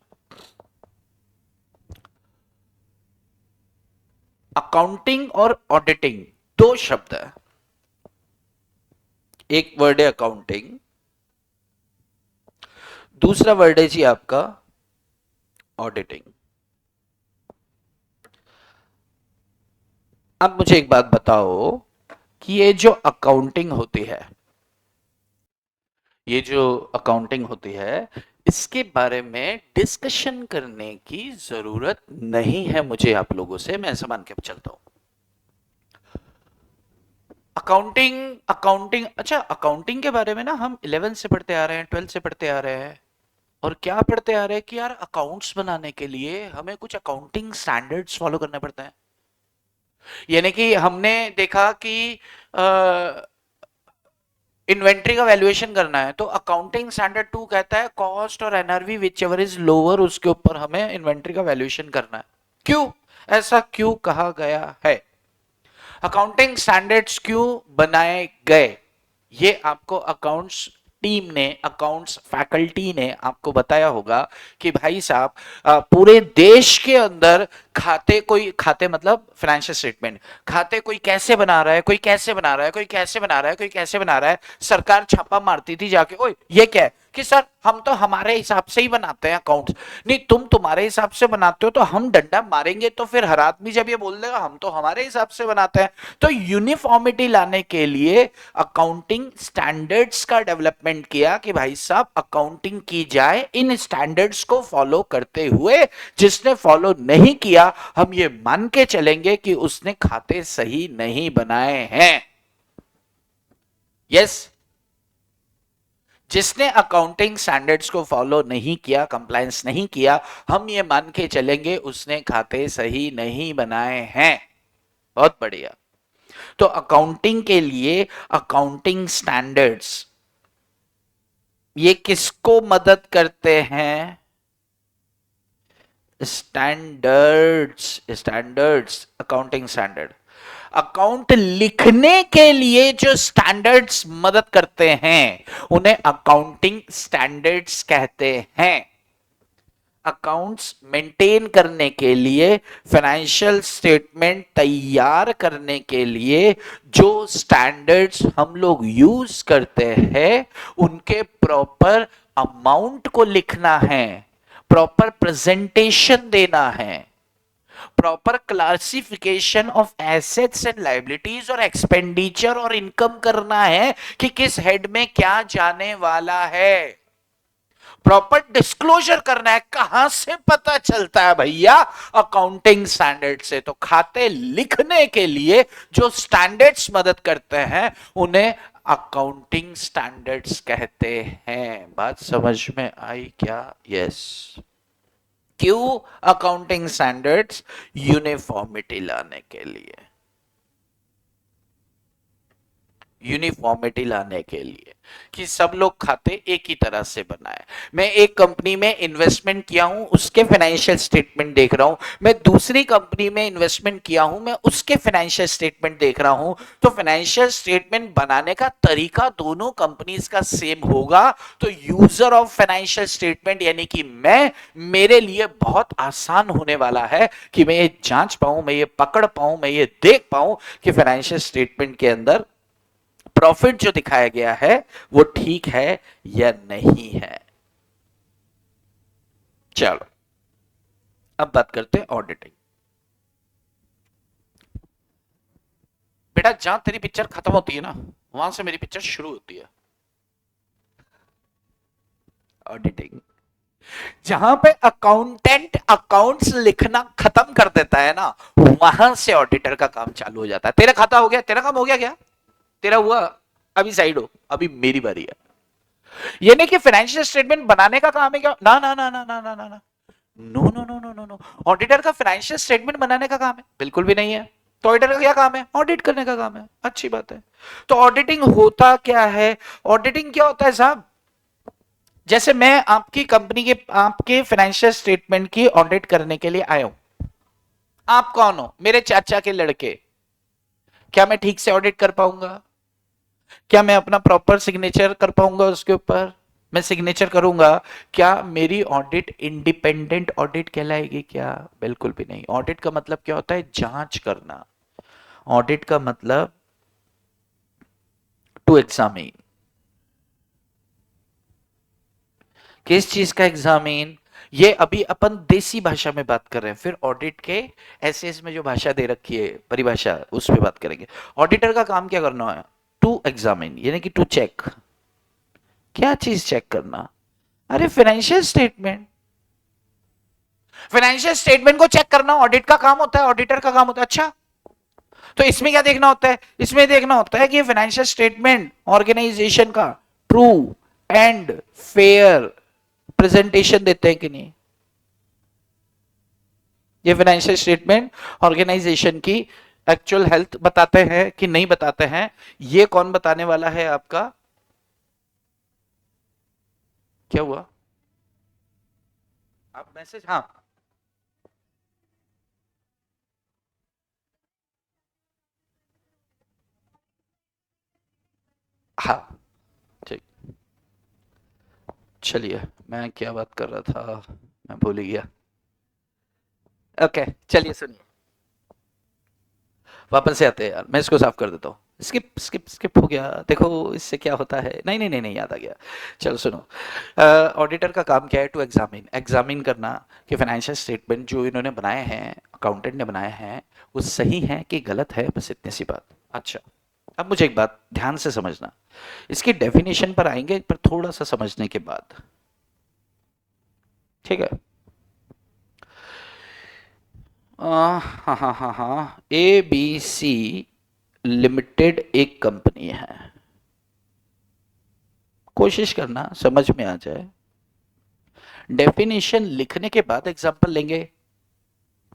अकाउंटिंग और ऑडिटिंग दो शब्द है। एक वर्ड है अकाउंटिंग, दूसरा वर्ड है जी आपका ऑडिटिंग। अब मुझे एक बात बताओ कि ये जो अकाउंटिंग होती है, ये जो अकाउंटिंग होती है, इसके बारे में डिस्कशन करने की जरूरत नहीं है मुझे आप लोगों से, मैं ऐसा मान के चलता हूं। अकाउंटिंग, अकाउंटिंग, अच्छा अकाउंटिंग के बारे में ना हम 11 से पढ़ते आ रहे हैं, 12 से पढ़ते आ रहे हैं, और क्या पढ़ते आ रहे हैं कि यार अकाउंट्स बनाने के लिए हमें कुछ अकाउंटिंग स्टैंडर्ड्स फॉलो करने पड़ते हैं। यानी कि हमने देखा कि इन्वेंट्री का वैल्यूएशन करना है, तो अकाउंटिंग स्टैंडर्ड 2 कहता है कॉस्ट और NRV which ever is lower, उसके ऊपर हमें इन्वेंट्री का वैल्यूएशन करना है। क्यों ऐसा क्यों कहा गया है, अकाउंटिंग स्टैंडर्ड्स क्यों बनाए गए, ये आपको अकाउंट्स टीम ने, अकाउंट्स फैकल्टी ने आपको बताया होगा कि भाई साहब पूरे देश के अंदर खाते, कोई खाते मतलब फाइनेंशियल स्टेटमेंट, खाते कोई कैसे बना रहा है, कोई कैसे बना रहा है, कोई कैसे बना रहा है, कोई कैसे बना रहा है, सरकार छापा मारती थी जाके, ओए ये क्या है, कि सर हम तो हमारे हिसाब से ही बनाते हैं अकाउंट्स। नहीं, तुम तुम्हारे हिसाब से बनाते हो तो हम डंडा मारेंगे, तो फिर हर आदमी जब ये बोल देगा हम तो हमारे हिसाब से बनाते हैं। तो यूनिफॉर्मिटी लाने के लिए अकाउंटिंग स्टैंडर्ड्स का डेवलपमेंट किया कि भाई साहब अकाउंटिंग की जाए इन स्टैंडर्ड्स को फॉलो करते हुए। जिसने फॉलो नहीं किया हम ये मान के चलेंगे कि उसने खाते सही नहीं बनाए हैं। यस, जिसने अकाउंटिंग स्टैंडर्ड्स को फॉलो नहीं किया, कंप्लायंस नहीं किया, हम ये मान के चलेंगे उसने खाते सही नहीं बनाए हैं। बहुत बढ़िया। तो अकाउंटिंग के लिए अकाउंटिंग स्टैंडर्ड्स ये किसको मदद करते हैं? Standards, standards, accounting standard. Account लिखने के लिए जो स्टैंडर्ड्स मदद करते हैं उन्हें अकाउंटिंग स्टैंडर्ड्स कहते हैं। अकाउंट्स मेंटेन करने के लिए, फाइनेंशियल स्टेटमेंट तैयार करने के लिए जो स्टैंडर्ड्स हम लोग यूज करते हैं उनके प्रॉपर अमाउंट को लिखना है, प्रॉपर प्रेजेंटेशन देना है, proper classification of assets and liabilities और एक्सपेंडिचर और इनकम करना है कि किस हेड में क्या जाने वाला है। प्रॉपर डिस्क्लोजर करना है। कहां से पता चलता है भैया? अकाउंटिंग स्टैंडर्ड से। तो खाते लिखने के लिए जो स्टैंडर्ड्स मदद करते हैं उन्हें अकाउंटिंग स्टैंडर्ड्स कहते हैं। बात समझ में आई क्या? यस। क्यों अकाउंटिंग स्टैंडर्ड्स? यूनिफॉर्मिटी लाने के लिए, यूनिफॉर्मिटी लाने के लिए कि सब लोग खाते एक ही तरह से बनाए। मैं एक कंपनी में इन्वेस्टमेंट किया हूं, उसके फाइनेंशियल स्टेटमेंट देख रहा हूं, मैं दूसरी कंपनी में इन्वेस्टमेंट किया हूं, मैं उसके फाइनेंशियल स्टेटमेंट देख रहा हूं। तो फाइनेंशियल स्टेटमेंट बनाने का तरीका दोनों कंपनीज का सेम होगा। तो यूजर ऑफ फाइनेंशियल स्टेटमेंट यानी कि मैं, मेरे लिए बहुत आसान होने वाला है कि मैं ये जांच पाऊं, मैं ये पकड़ पाऊं, मैं ये देख पाऊं कि फाइनेंशियल स्टेटमेंट के अंदर प्रॉफिट जो दिखाया गया है वो ठीक है या नहीं है। चलो अब बात करते हैं ऑडिटिंग। बेटा जहां तेरी पिक्चर खत्म होती है ना वहां से मेरी पिक्चर शुरू होती है। ऑडिटिंग जहां पे अकाउंटेंट अकाउंट्स लिखना खत्म कर देता है ना वहां से ऑडिटर का काम चालू हो जाता है। तेरा खाता हो गया, तेरा काम हो गया क्या? तेरा हुआ, अभी साइड हो, अभी मेरी बारी है। ये नहीं कि फाइनेंशियल स्टेटमेंट बनाने का काम है क्या? ना ना ना ना ना ना ना, no no no no no no. Auditor का फाइनेंशियल स्टेटमेंट बनाने का काम है? बिल्कुल भी नहीं है। तो ऑडिटर का क्या काम है? ऑडिट करने का काम है। अच्छी बात है। तो ऑडिटिंग होता क्या है? ऑडिटिंग क्या होता है साहब? जैसे मैं आपकी कंपनी के, आपके फाइनेंशियल स्टेटमेंट की ऑडिट करने के लिए आया हूं। आप कौन हो? मेरे चाचा के लड़के। क्या मैं ठीक से ऑडिट कर पाऊंगा? क्या मैं अपना प्रॉपर सिग्नेचर कर पाऊंगा उसके ऊपर? मैं सिग्नेचर करूंगा, क्या मेरी ऑडिट इंडिपेंडेंट ऑडिट कहलाएगी क्या? बिल्कुल भी नहीं। ऑडिट का मतलब क्या होता है? जांच करना। ऑडिट का मतलब टू एग्जामिन। किस चीज का एग्जामिन? ये अभी अपन देसी भाषा में बात कर रहे हैं, फिर ऑडिट के एसएस में जो भाषा दे रखी है परिभाषा उस पर बात करेंगे। ऑडिटर का काम क्या करना है? टू एग्जामिन यानी कि टू चेक। क्या चीज चेक करना? अरे फाइनेंशियल स्टेटमेंट। फाइनेंशियल स्टेटमेंट को चेक करना ऑडिट का काम होता है, ऑडिटर का काम होता है। अच्छा, तो इसमें क्या देखना होता है? इसमें देखना होता है कि फाइनेंशियल स्टेटमेंट ऑर्गेनाइजेशन का ट्रू एंड फेयर प्रेजेंटेशन देते हैं कि नहीं। ये फाइनेंशियल स्टेटमेंट ऑर्गेनाइजेशन की एक्चुअल हेल्थ बताते हैं कि नहीं बताते हैं, ये कौन बताने वाला है आपका? क्या हुआ? आप मैसेज, हाँ हाँ ठीक। चलिए, मैं क्या बात कर रहा था मैं भूल ही गया। ओके चलिए सुनिए, वापस से आते हैं यार, मैं इसको साफ कर देता हूँ। स्किप स्किप स्किप हो गया, देखो इससे क्या होता है। नहीं नहीं नहीं नहीं, याद आ गया। चलो सुनो, ऑडिटर का काम क्या है? टू एग्जामिन, एग्जामिन करना कि फाइनेंशियल स्टेटमेंट जो इन्होंने बनाए हैं, अकाउंटेंट ने बनाए हैं, वो सही है कि गलत है, बस इतनी सी बात। अच्छा, अब मुझे एक बात ध्यान से समझना, इसकी डेफिनेशन पर आएंगे पर थोड़ा सा समझने के बाद, ठीक है? हाँ हाँ हाँ हाँ, ए बी सी लिमिटेड एक कंपनी है, कोशिश करना समझ में आ जाए। डेफिनेशन लिखने के बाद एग्जांपल लेंगे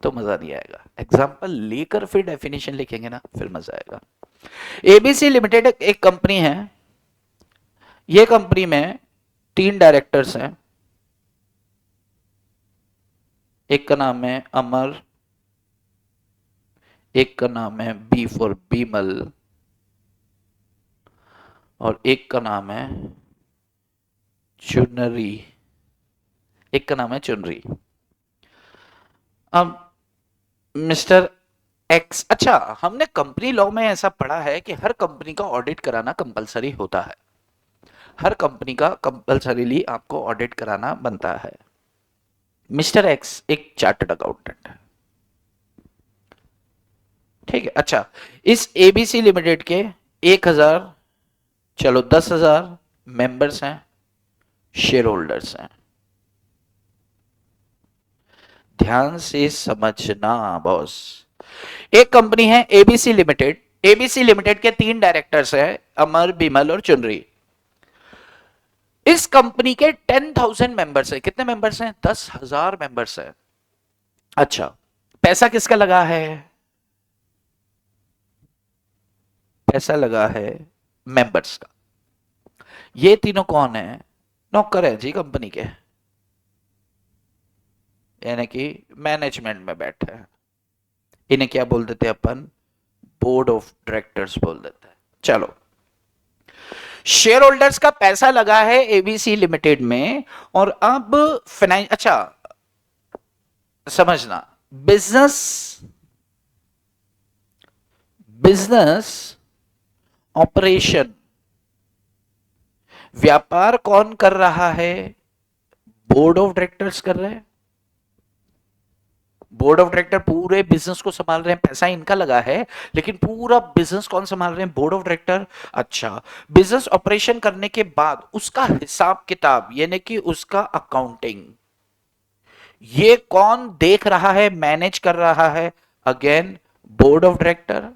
तो मजा नहीं आएगा, एग्जांपल लेकर फिर डेफिनेशन लिखेंगे ना, फिर मजा आएगा। एबीसी लिमिटेड एक कंपनी है, ये कंपनी में 3 डायरेक्टर्स हैं, एक का नाम है अमर, एक का नाम है बी फॉर बीमल, और एक का नाम है चुनरी, एक का नाम है चुनरी। अब मिस्टर एक्स, अच्छा हमने कंपनी लॉ में ऐसा पढ़ा है कि हर कंपनी का ऑडिट कराना कंपलसरी होता है, हर कंपनी का कंपलसरीली आपको ऑडिट कराना बनता है। मिस्टर एक्स एक चार्टर्ड अकाउंटेंट है, ठीक है? अच्छा, इस एबीसी लिमिटेड के 1000, चलो 10,000 मेंबर्स हैं, शेयर होल्डर्स हैं। ध्यान से समझना बॉस, एक कंपनी है एबीसी लिमिटेड, एबीसी लिमिटेड के 3 डायरेक्टर्स हैं, अमर, बिमल और चुनरी। इस कंपनी के 10,000 मेंबर्स है, कितने मेंबर्स हैं? 10,000 मेंबर्स हैं। अच्छा, पैसा किसका लगा है? पैसा लगा है मेंबर्स का। ये तीनों कौन है? नौकर है जी कंपनी के, यानी कि मैनेजमेंट में बैठे हैं। इन्हें क्या बोल देते हैं अपन? बोर्ड ऑफ डायरेक्टर्स बोल देते हैं। चलो, शेयर होल्डर्स का पैसा लगा है एबीसी लिमिटेड में, और अब फाइनेंस, अच्छा समझना, बिजनेस, बिजनेस ऑपरेशन, व्यापार कौन कर रहा है? बोर्ड ऑफ डायरेक्टर्स कर रहे हैं। बोर्ड ऑफ डायरेक्टर पूरे बिजनेस को संभाल रहे हैं, पैसा इनका लगा है, लेकिन पूरा बिजनेस कौन संभाल रहे हैं? Board of director. अच्छा, बिजनेस ऑपरेशन करने के बाद उसका हिसाब किताब, यानी कि उसका अकाउंटिंग, ये कौन देख रहा है, मैनेज कर रहा है? Again board of director.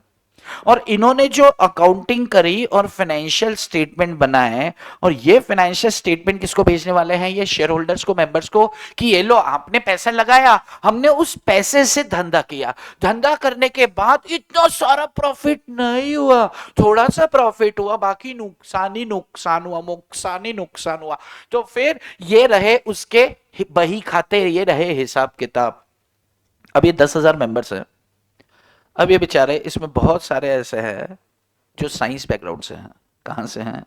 और इन्होंने जो अकाउंटिंग करी और फाइनेंशियल स्टेटमेंट बनाए, और ये फाइनेंशियल स्टेटमेंट किसको भेजने वाले हैं? ये शेयर होल्डर्स को, मेंबर्स को, कि ये लो आपने पैसा लगाया, हमने उस पैसे से धंधा किया, धंधा करने के बाद इतना सारा प्रॉफिट नहीं हुआ, थोड़ा सा प्रॉफिट हुआ, बाकी नुकसान ही नुकसान हुआ, नुकसान ही नुकसान हुआ। तो फिर ये रहे उसके बही खाते, ये रहे हिसाब किताब। अब ये 10,000 मेंबर्स हैं, अब ये बेचारे, इसमें बहुत सारे ऐसे हैं जो साइंस बैकग्राउंड से हैं। कहाँ से हैं?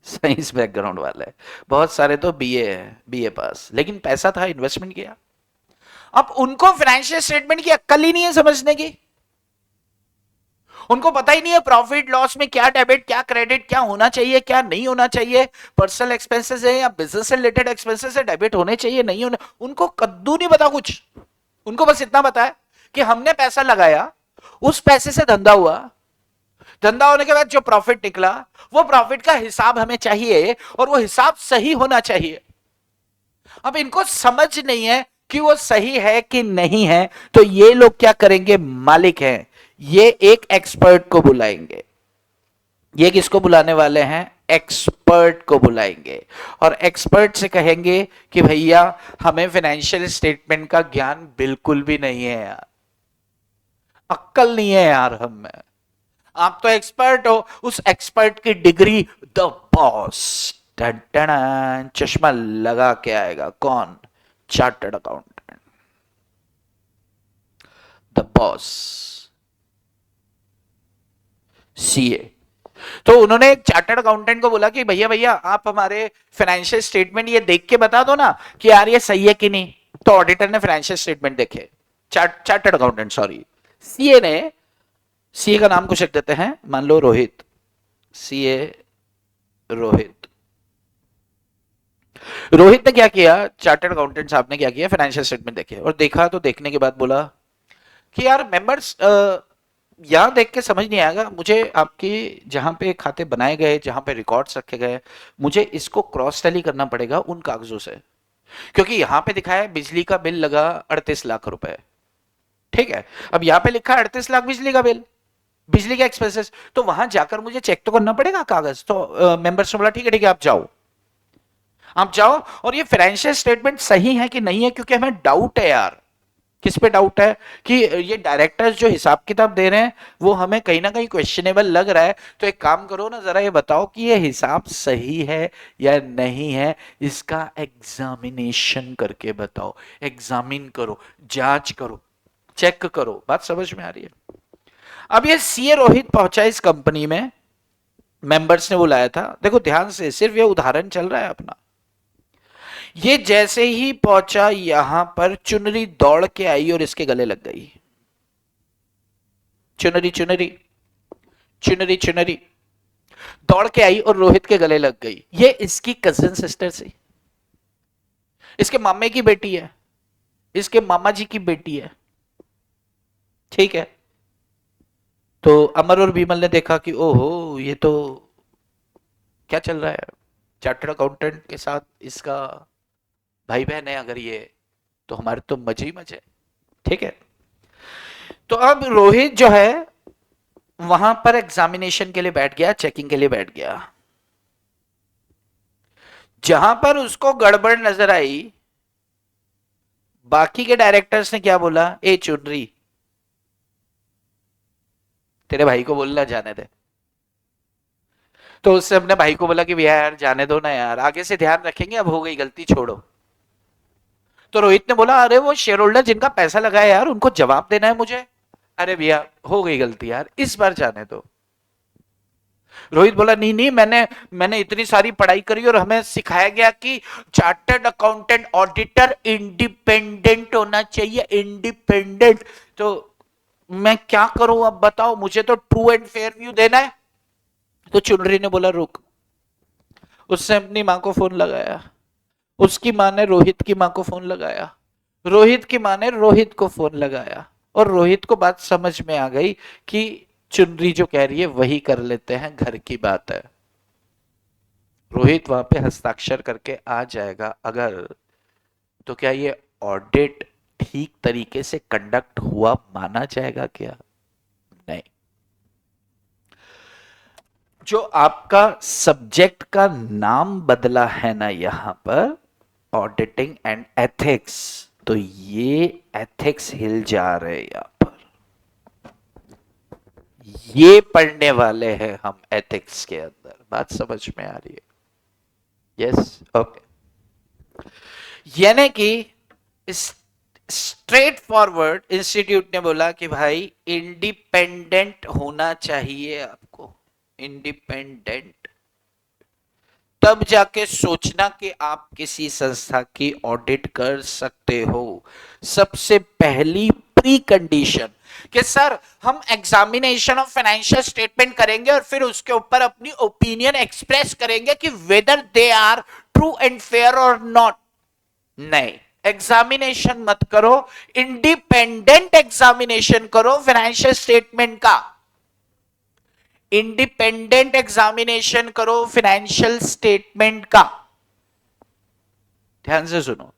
साइंस बैकग्राउंड वाले। बहुत सारे तो बीए है, बीए पास, लेकिन पैसा था, इन्वेस्टमेंट किया। अब उनको फाइनेंशियल स्टेटमेंट की अक्ल ही नहीं है समझने की, उनको पता ही नहीं है प्रॉफिट लॉस में क्या डेबिट, क्या क्रेडिट, क्या होना चाहिए, क्या नहीं होना चाहिए, पर्सनल एक्सपेंसेस है या बिजनेस से रिलेटेड एक्सपेंसेस है, डेबिट होने चाहिए नहीं होने, उनको कद्दू नहीं पता कुछ। उनको बस इतना पता है कि हमने पैसा लगाया, उस पैसे से धंधा हुआ, धंधा होने के बाद जो प्रॉफिट निकला, वो प्रॉफिट का हिसाब हमें चाहिए, और वो हिसाब सही होना चाहिए। अब इनको समझ नहीं है कि वो सही है कि नहीं है, तो ये लोग क्या करेंगे? मालिक हैं, ये एक एक्सपर्ट को बुलाएंगे। ये किसको बुलाने वाले हैं? एक्सपर्ट को बुलाएंगे, और एक्सपर्ट से कहेंगे कि भैया हमें फाइनेंशियल स्टेटमेंट का ज्ञान बिल्कुल भी नहीं है यार, अक्कल नहीं है यार हमें, आप तो एक्सपर्ट हो। उस एक्सपर्ट की डिग्री द बॉस, चश्मा लगा के आएगा, कौन? Chartered accountant, the boss, CA. तो उन्होंने एक चार्टर्ड अकाउंटेंट को बोला कि भैया भैया आप हमारे फाइनेंशियल स्टेटमेंट ये देख के बता दो ना कि यार ये सही है कि नहीं। तो ऑडिटर ने फाइनेंशियल स्टेटमेंट देखे, चार्टर्ड अकाउंटेंट सॉरी, सीए ने सीए का नाम कुछ रख देते हैं, मान लो रोहित, सीए रोहित। रोहित ने क्या किया, चार्टर्ड अकाउंटेंट साहब ने क्या किया, फाइनेंशियल स्टेटमेंट देखे और देखा, तो देखने के बाद बोला कि यार मेंबर्स, यहां देख के समझ नहीं आएगा मुझे, आपकी जहां पे खाते बनाए गए, जहां पे रिकॉर्ड्स रखे गए, मुझे इसको क्रॉस टैली करना पड़ेगा उन कागजों से, क्योंकि यहां पे दिखा है बिजली का बिल लगा 38 लाख रुपए, ठीक है, अब यहां पे लिखा है 38 लाख बिजली का बिल, बिजली के एक्सपेंसेस, तो वहां जाकर मुझे चेक तो करना पड़ेगा कागज, तो मेंबर्स ने बोला ठीक है आप जाओ, आप जाओ, और ये फाइनेंशियल स्टेटमेंट सही है कि नहीं है, क्योंकि हमें डाउट है यार। किस पे डाउट है कि ये डायरेक्टर्स जो हिसाब किताब दे रहे हैं वो हमें कहीं ना कहीं क्वेश्चनेबल लग रहा है, तो एक काम करो ना, जरा ये बताओ कि ये हिसाब सही है या नहीं है, इसका एग्जामिनेशन करके बताओ, एग्जामिन करो, जांच करो, चेक करो। बात समझ में आ रही है? अब ये सीए रोहित पहुंचा इस कंपनी में, मेंबर्स ने बुलाया था, देखो ध्यान से, सिर्फ ये उदाहरण चल रहा है अपना। ये जैसे ही पहुंचा यहां पर, चुनरी दौड़ के आई और इसके गले लग गई। चुनरी चुनरी चुनरी चुनरी दौड़ के आई और रोहित के गले लग गई। ये इसकी कजिन सिस्टर से, इसके मामे की बेटी है, इसके मामा जी की बेटी है, ठीक है। तो अमर और बीमल ने देखा कि ओहो, ये तो क्या चल रहा है, चार्टर्ड अकाउंटेंट के साथ इसका भाई बहन है अगर ये, तो हमारे तो मजे ही मजे, ठीक है। तो अब रोहित जो है वहां पर एग्जामिनेशन के लिए बैठ गया, चेकिंग के लिए बैठ गया। जहां पर उसको गड़बड़ नजर आई, बाकी के डायरेक्टर्स ने क्या बोला, ए चुनरी, तेरे भाई को बोलना जाने दे। तो उससे अपने भाई को बोला कि भैया यार जाने दो ना यार, आगे से ध्यान रखेंगे, अब हो गई गलती, छोड़ो। तो रोहित ने बोला अरे वो शेयर होल्डर जिनका पैसा लगा है यार, उनको जवाब देना है मुझे। अरे भैया हो गई गलती यार, इस बार जाने दो। रोहित बोला नहीं नहीं, मैंने मैंने इतनी सारी पढ़ाई करी और हमें सिखाया गया कि चार्टर्ड अकाउंटेंट ऑडिटर इंडिपेंडेंट होना चाहिए, इंडिपेंडेंट। तो मैं क्या करूं, अब बताओ, मुझे तो ट्रू एंड फेयर व्यू देना है। तो चुनरी ने बोला रुक, उसने अपनी मां को फोन लगाया, उसकी मां ने रोहित की मां को फोन लगाया, रोहित की मां ने रोहित को फोन लगाया, और रोहित को बात समझ में आ गई कि चुनरी जो कह रही है वही कर लेते हैं, घर की बात है। रोहित वहां पे हस्ताक्षर करके आ जाएगा अगर, तो क्या ये ऑडिट ठीक तरीके से कंडक्ट हुआ माना जाएगा क्या? नहीं। जो आपका सब्जेक्ट का नाम बदला है ना यहां पर, ऑडिटिंग एंड एथिक्स, तो ये एथिक्स हिल जा रहे हैं यहां पर, ये पढ़ने वाले हैं हम एथिक्स के अंदर। बात समझ में आ रही है? Yes, okay. यानी कि स्ट्रेट फॉरवर्ड इंस्टीट्यूट ने बोला कि भाई इंडिपेंडेंट होना चाहिए आपको, इंडिपेंडेंट, तब जाके सोचना कि आप किसी संस्था की ऑडिट कर सकते हो। सबसे पहली प्री कंडीशन कि सर हम एग्जामिनेशन ऑफ फाइनेंशियल स्टेटमेंट करेंगे और फिर उसके ऊपर अपनी ओपिनियन एक्सप्रेस करेंगे कि whether they are true and fair और नॉट। नहीं, एग्जामिनेशन मत करो, इंडिपेंडेंट एग्जामिनेशन करो फाइनेंशियल स्टेटमेंट का, इंडिपेंडेंट एग्जामिनेशन करो फाइनेंशियल स्टेटमेंट का। ध्यान से सुनो,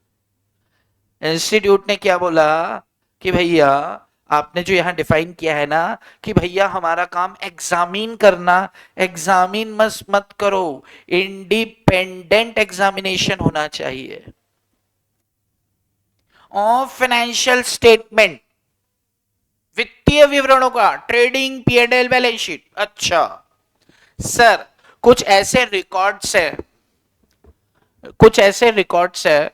इंस्टीट्यूट ने क्या बोला कि भैया आपने जो यहां डिफाइन किया है ना कि भैया हमारा काम एग्जामिन करना, एग्जामिन मत करो, इंडिपेंडेंट एग्जामिनेशन होना चाहिए ऑफ फाइनेंशियल स्टेटमेंट, वित्तीय विवरणों का, ट्रेडिंग, पीएनएल, बैलेंस शीट। अच्छा सर, कुछ ऐसे रिकॉर्ड्स है, कुछ ऐसे रिकॉर्ड्स है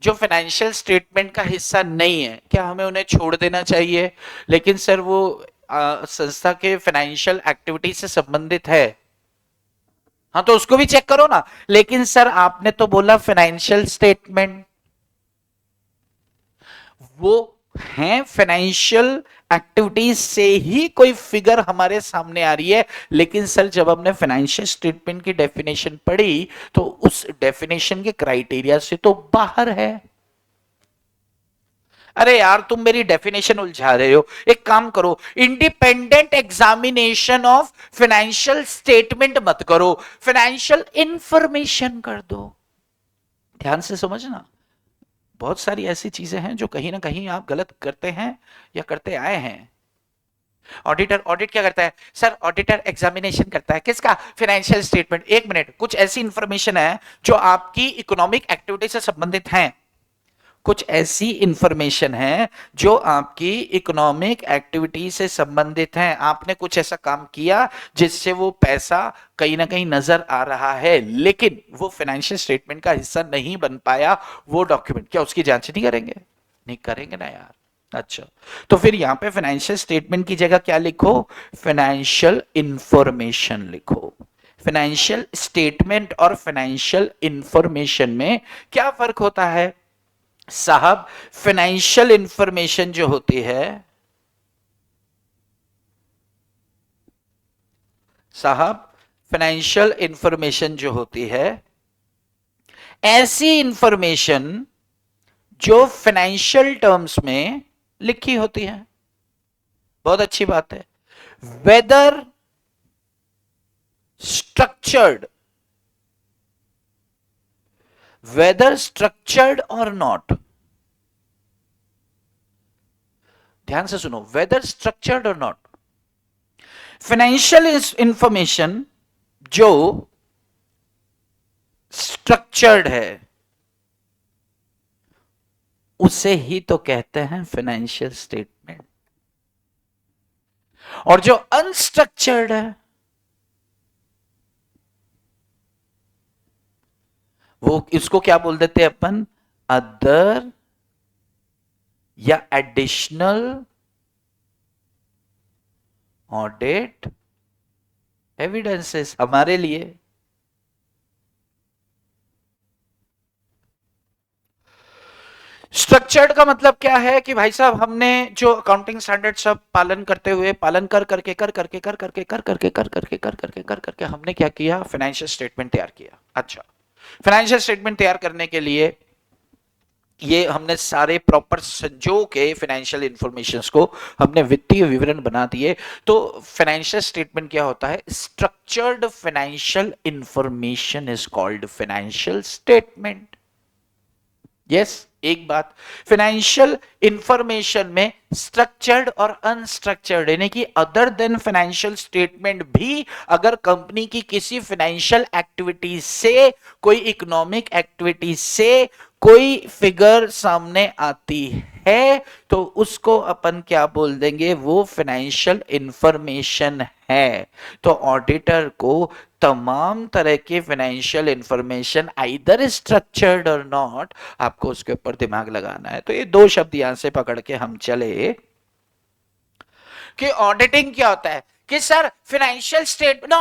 जो फाइनेंशियल स्टेटमेंट का हिस्सा नहीं है, क्या हमें उन्हें छोड़ देना चाहिए? लेकिन सर वो संस्था के फाइनेंशियल एक्टिविटी से संबंधित है। हाँ तो उसको भी चेक करो ना। लेकिन सर आपने तो बोला फाइनेंशियल स्टेटमेंट, वो हैं फाइनेंशियल एक्टिविटीज से ही कोई फिगर हमारे सामने आ रही है, लेकिन सर जब हमने फाइनेंशियल स्टेटमेंट की डेफिनेशन पढ़ी तो उस डेफिनेशन के क्राइटेरिया से तो बाहर है। अरे यार तुम मेरी डेफिनेशन उलझा रहे हो। एक काम करो, independent examination of financial statement मत करो, फाइनेंशियल इंफॉर्मेशन कर दो। ध्यान से समझना, बहुत सारी ऐसी चीजें हैं जो कहीं ना कहीं आप गलत करते हैं या करते आए हैं। ऑडिट क्या करता है सर? ऑडिटर एग्जामिनेशन करता है किसका? Financial statement. एक मिनट, कुछ ऐसी इंफॉर्मेशन है जो आपकी इकोनॉमिक एक्टिविटी से संबंधित हैं, कुछ ऐसी इंफॉर्मेशन है जो आपकी इकोनॉमिक एक्टिविटी से संबंधित है। आपने कुछ ऐसा काम किया जिससे वो पैसा कहीं ना कहीं नजर आ रहा है, लेकिन वो फाइनेंशियल स्टेटमेंट का हिस्सा नहीं बन पाया, वो डॉक्यूमेंट, क्या उसकी जांच नहीं करेंगे? नहीं करेंगे ना यार। अच्छा, तो फिर यहां पे फाइनेंशियल स्टेटमेंट की जगह क्या लिखो? फाइनेंशियल इंफॉर्मेशन लिखो। फाइनेंशियल स्टेटमेंट और फाइनेंशियल इंफॉर्मेशन में क्या फर्क होता है साहब? फाइनेंशियल इंफॉर्मेशन जो होती है साहब, फाइनेंशियल इंफॉर्मेशन जो होती है, ऐसी इंफॉर्मेशन जो फाइनेंशियल टर्म्स में लिखी होती है। बहुत अच्छी बात है। वेदर स्ट्रक्चर्ड, वेदर स्ट्रक्चर्ड और नॉट, ध्यान से सुनो, वेदर स्ट्रक्चर्ड और नॉट, फाइनेंशियल इंफॉर्मेशन जो स्ट्रक्चर्ड है उसे ही तो कहते हैं फाइनेंशियल स्टेटमेंट, और जो अनस्ट्रक्चर्ड है वो इसको क्या बोल देते हैं अपन? अदर या एडिशनल ऑडिट एविडेंसेस हमारे लिए। स्ट्रक्चर्ड का मतलब क्या है कि भाई साहब हमने जो अकाउंटिंग स्टैंडर्ड सब पालन करते हुए, पालन कर करके कर करके कर करके कर करके कर करके कर करके कर करके हमने क्या किया? फाइनेंशियल स्टेटमेंट तैयार किया। अच्छा, फाइनेंशियल स्टेटमेंट तैयार करने के लिए ये हमने सारे प्रॉपर संजो के फाइनेंशियल इंफॉर्मेशंस को हमने वित्तीय विवरण बना दिए। तो फाइनेंशियल स्टेटमेंट क्या होता है? Structured financial information is called financial statement. Yes, एक बात, फाइनेंशियल इंफॉर्मेशन में स्ट्रक्चर्ड और अनस्ट्रक्चर्ड यानी कि अदर देन फाइनेंशियल स्टेटमेंट भी अगर कंपनी की किसी फाइनेंशियल एक्टिविटी से, कोई इकोनॉमिक एक्टिविटी से कोई फिगर सामने आती है तो उसको अपन क्या बोल देंगे? वो फाइनेंशियल इंफॉर्मेशन है। तो ऑडिटर को तमाम तरह के फाइनेंशियल इंफॉर्मेशन आइदर स्ट्रक्चर्ड और नॉट, आपको उसके ऊपर दिमाग लगाना है। तो ये दो शब्द यहां से पकड़ के हम चले कि ऑडिटिंग क्या होता है कि sir financial statement,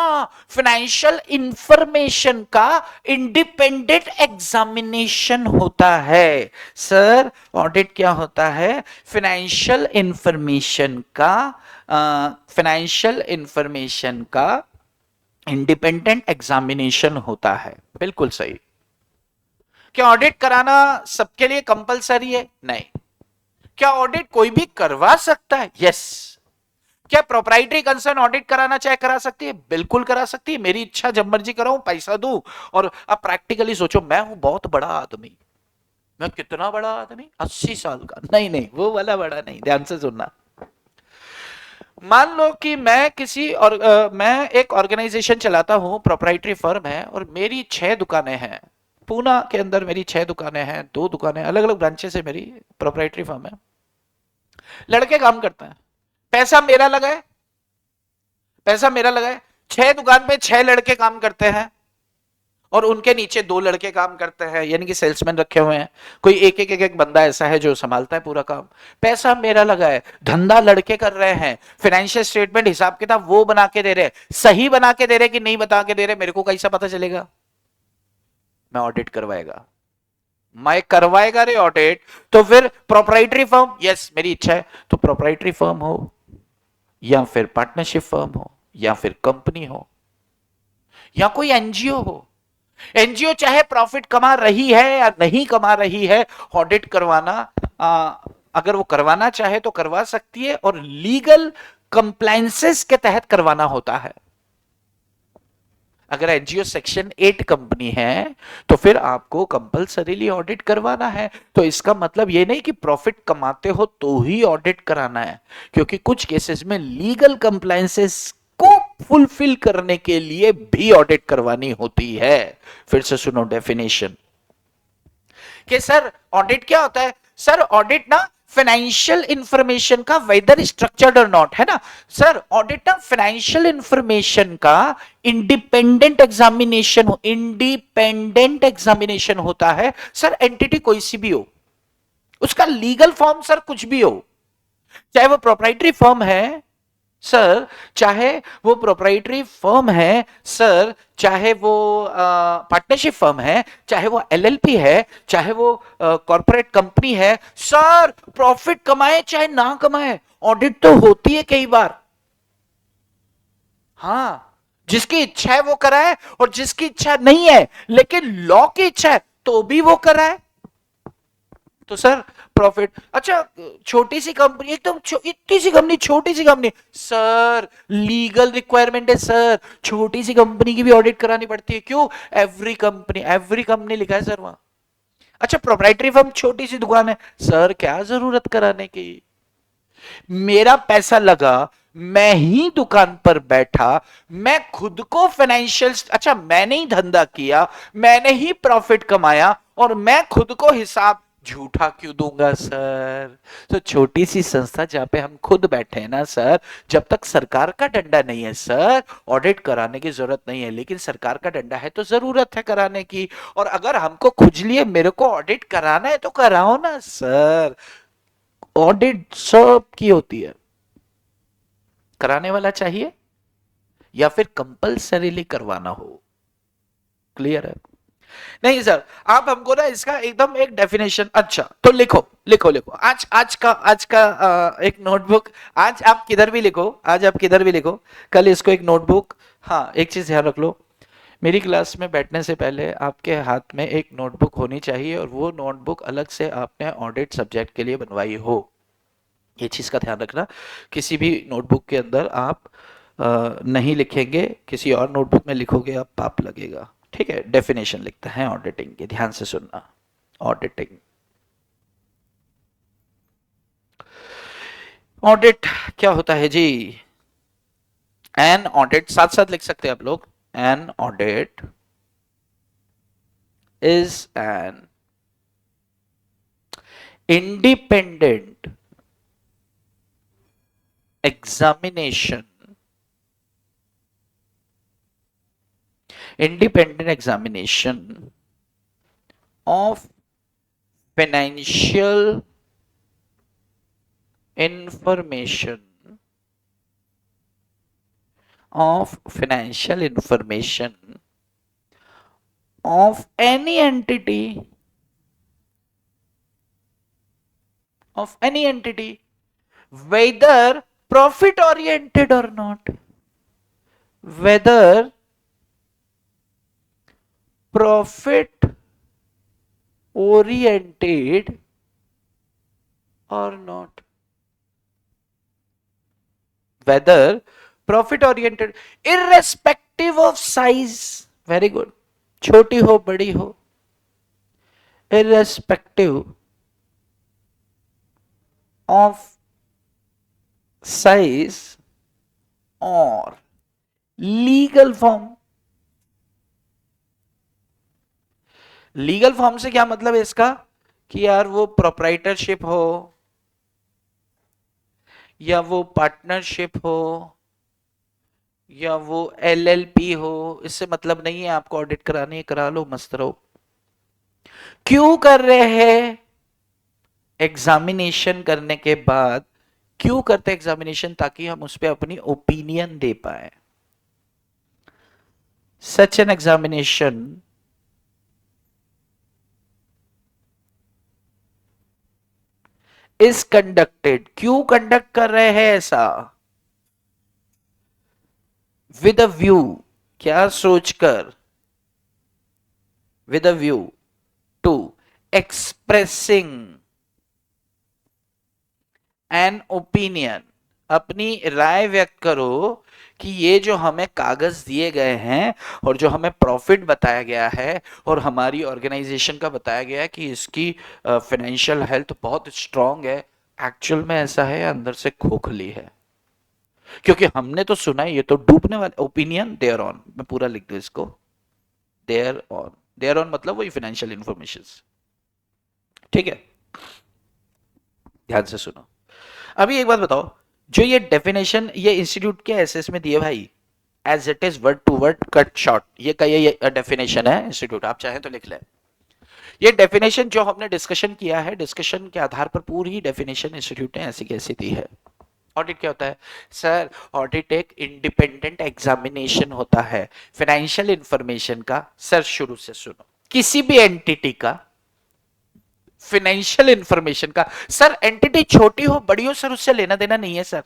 financial information का इंडिपेंडेंट एग्जामिनेशन होता है। सर ऑडिट क्या होता है? फाइनेंशियल इंफॉर्मेशन का, फाइनेंशियल इंफॉर्मेशन का इंडिपेंडेंट एग्जामिनेशन होता है। बिल्कुल सही। क्या ऑडिट कराना सबके लिए कंपलसरी है? नहीं। क्या ऑडिट कोई भी करवा सकता है? यस। क्या प्रोप्राइटरी कंसर्न ऑडिट कराना चाहे करा सकती है? बिल्कुल करा सकती है। मेरी इच्छा, जब मर्जी कराऊं, पैसा दूं। और अब प्रैक्टिकली सोचो, मैं हूं बहुत बड़ा आदमी। मैं कितना बड़ा आदमी? 80 साल का? नहीं नहीं, वो वाला बड़ा नहीं। ध्यान से सुनना, मान लो कि मैं किसी और मैं एक ऑर्गेनाइजेशन चलाता हूं, प्रोप्राइटरी फर्म है और मेरी 6 दुकानें हैं। पूना के अंदर मेरी 6 दुकानें हैं, 2 दुकानें अलग अलग ब्रांचेस है, मेरी प्रोप्राइटरी फर्म है। लड़के काम करते हैं, पैसा मेरा लगा है, पैसा मेरा लगा है। 6 दुकान पे 6 लड़के काम करते हैं और उनके नीचे 2 लड़के काम करते हैं, यानी कि सेल्समैन रखे हुए हैं। कोई एक एक एक एक बंदा ऐसा है जो संभालता है पूरा काम। पैसा मेरा लगा है, धंधा लड़के कर रहे हैं, फाइनेंशियल स्टेटमेंट हिसाब किताब वो बना के दे रहे हैं। सही बना के दे रहे कि नहीं बता के दे रहे, मेरे को कैसा पता चलेगा? मैं ऑडिट करवाएगा, मैं करवाएगा रे ऑडिट, तो फिर प्रोप्राइटरी फर्म, यस मेरी इच्छा है तो प्रोप्राइटरी फर्म हो या फिर पार्टनरशिप फर्म हो या फिर कंपनी हो या कोई एनजीओ हो, एनजीओ चाहे प्रॉफिट कमा रही है या नहीं कमा रही है, ऑडिट करवाना अगर वो करवाना चाहे तो करवा सकती है और लीगल कंप्लायंसेस के तहत करवाना होता है। अगर एनजीओ सेक्शन 8 कंपनी है तो फिर आपको कंपलसरीली ऑडिट करवाना है। तो इसका मतलब ये नहीं कि प्रॉफिट कमाते हो तो ही ऑडिट कराना है, क्योंकि कुछ केसेस में लीगल कंप्लायंसेस को फुलफिल करने के लिए भी ऑडिट करवानी होती है। फिर से सुनो डेफिनेशन कि सर ऑडिट क्या होता है। सर ऑडिट ना फाइनेंशियल इंफॉर्मेशन का वेदर स्ट्रक्चर्ड और नॉट, है ना सर, ऑडिट ना फाइनेंशियल इंफॉर्मेशन का इंडिपेंडेंट एग्जामिनेशन हो, इंडिपेंडेंट एग्जामिनेशन होता है सर। एंटिटी कोई सी भी हो, उसका लीगल फॉर्म सर कुछ भी हो, चाहे वो प्रोप्राइटरी फर्म है सर, चाहे वो प्रोप्राइटरी फर्म है सर, चाहे वो पार्टनरशिप फर्म है, चाहे वो एलएलपी है, चाहे वो कॉर्पोरेट कंपनी है सर, प्रॉफिट कमाए चाहे ना कमाए ऑडिट तो होती है कई बार। हाँ, जिसकी इच्छा है वो कराए और जिसकी इच्छा नहीं है लेकिन लॉ की इच्छा है तो भी वो कराए। तो सर प्रॉफिट, अच्छा छोटी सी कंपनी, एकदम इतनी सी कंपनी, छोटी सी कंपनी सर, लीगल रिक्वायरमेंट है सर, छोटी सी कंपनी की भी ऑडिट करानी पड़ती है। क्यों? एवरी कंपनी लिखा है सर वहां। अच्छा प्रोप्राइटरी फर्म, छोटी सी दुकान है सर, क्या जरूरत कराने की, मेरा पैसा लगा, मैं ही दुकान पर बैठा, मैं खुद को फाइनेंशियल, अच्छा मैंने ही धंधा किया, मैंने ही प्रॉफिट कमाया और मैं खुद को हिसाब झूठा क्यों दूंगा सर। तो छोटी सी संस्था जहां पे हम खुद बैठे हैं ना सर, जब तक सरकार का डंडा नहीं है सर, ऑडिट कराने की जरूरत नहीं है, लेकिन सरकार का डंडा है तो जरूरत है कराने की। और अगर हमको खुजली है, मेरे को ऑडिट कराना है तो कराओ ना सर। ऑडिट सब की होती है, कराने वाला चाहिए या फिर कंपलसरीली करवाना हो। क्लियर है? नहीं सर, आप हमको ना इसका एकदम एक डेफिनेशन, अच्छा तो लिखो लिखो लिखो, आज का एक नोटबुक, आज आप किधर भी लिखो, आज आप किधर भी लिखो, कल इसको एक नोटबुक। हाँ एक चीज ध्यान रख लो, मेरी क्लास में बैठने से पहले आपके हाथ में एक नोटबुक होनी चाहिए और वो नोटबुक अलग से आपने ऑडिट सब्जेक्ट के लिए बनवाई हो। ये चीज का ध्यान रखना, किसी भी नोटबुक के अंदर आप नहीं लिखेंगे, किसी और नोटबुक में लिखोगे आप पाप लगेगा। ठीक है, डेफिनेशन लिखते हैं ऑडिटिंग की, ध्यान से सुनना। ऑडिटिंग, ऑडिट क्या होता है जी? एन ऑडिट, साथ साथ लिख सकते हैं आप लोग, an audit is an independent examination, independent examination of financial information, of financial information of any entity, of any entity, whether profit oriented or not, whether profit oriented or not, whether profit oriented, irrespective of size, very good, छोटी हो बड़ी हो, irrespective of size or legal form. Legal form से क्या मतलब है इसका, कि यार वो प्रोप्राइटरशिप हो या वो पार्टनरशिप हो या वो एलएलपी हो, इससे मतलब नहीं है, आपको ऑडिट करानी है करा लो, मस्त रहो। क्यों कर रहे हैं एग्जामिनेशन करने के बाद, क्यों करते एग्जामिनेशन? ताकि हम उस पर अपनी ओपिनियन दे पाए। Such an examination is conducted, क्यों कंडक्ट कर रहे हैं ऐसा? विद अ व्यू, क्या सोचकर? With a view to expressing an opinion, अपनी राय व्यक्त करो कि ये जो हमें कागज दिए गए हैं और जो हमें प्रॉफिट बताया गया है और हमारी ऑर्गेनाइजेशन का बताया गया है कि इसकी फाइनेंशियल हेल्थ बहुत स्ट्रांग है, एक्चुअल में ऐसा है या अंदर से खोखली है? क्योंकि हमने तो सुना है ये तो डूबने वाले ओपिनियन देयर ऑन, मैं पूरा लिख दूं इसको, देयर ऑन, देयर ऑन मतलब वही फाइनेंशियल इंफॉर्मेशन। ठीक है, ध्यान से सुनो। अभी एक बात बताओ, जो ये डेफिनेशन ये इंस्टीट्यूट के एसएस में दिए भाई, as it is word to word cut short, ये का ये डेफिनेशन है इंस्टीट्यूट, आप चाहें तो लिख लें। ये डेफिनेशन जो हमने डिस्कशन किया है, डिस्कशन के आधार पर पूरी डेफिनेशन इंस्टीट्यूट ने ऐसी कैसी दी है। ऑडिट क्या होता है सर? ऑडिट एक इंडिपेंडेंट एग्जामिनेशन होता है फाइनेंशियल इंफॉर्मेशन का। सर शुरू से सुनो, किसी भी एंटिटी का फाइनेंशियल इंफॉर्मेशन का, सर एंटिटी छोटी हो बड़ी हो सर उससे लेना देना नहीं है सर।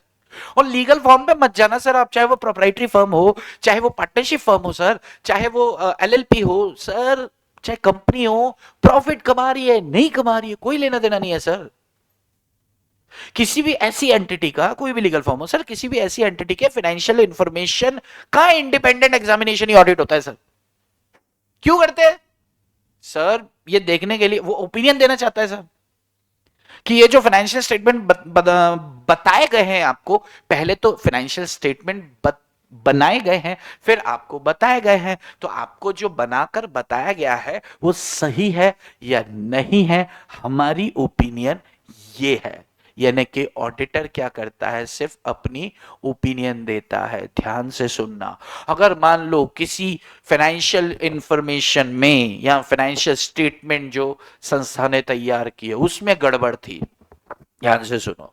और लीगल फॉर्म पे मत जाना सर आप, चाहे वो प्रोप्राइटरी फर्म हो, चाहे वो पार्टनरशिप फर्म हो सर, चाहे वो एलएलपी हो सर, चाहे कंपनी हो, प्रॉफिट कमा रही है नहीं कमा रही है कोई लेना देना नहीं है सर। किसी भी ऐसी एंटिटी का, कोई भी लीगल फॉर्म हो सर, किसी भी ऐसी एंटिटी के फाइनेंशियल इंफॉर्मेशन का इंडिपेंडेंट एग्जामिनेशन ही ऑडिट होता है सर। क्यों करते हैं सर? ये देखने के लिए वो ओपिनियन देना चाहता है सर कि ये जो फाइनेंशियल स्टेटमेंट बताए गए हैं आपको, पहले तो फाइनेंशियल स्टेटमेंट बनाए गए हैं फिर आपको बताए गए हैं, तो आपको जो बनाकर बताया गया है वो सही है या नहीं है, हमारी ओपिनियन ये है। यानी कि ऑडिटर क्या करता है? सिर्फ अपनी ओपिनियन देता है। ध्यान से सुनना, अगर मान लो किसी फाइनेंशियल इंफॉर्मेशन में या फाइनेंशियल स्टेटमेंट जो संस्था ने तैयार किए उसमें गड़बड़ थी, ध्यान से सुनो।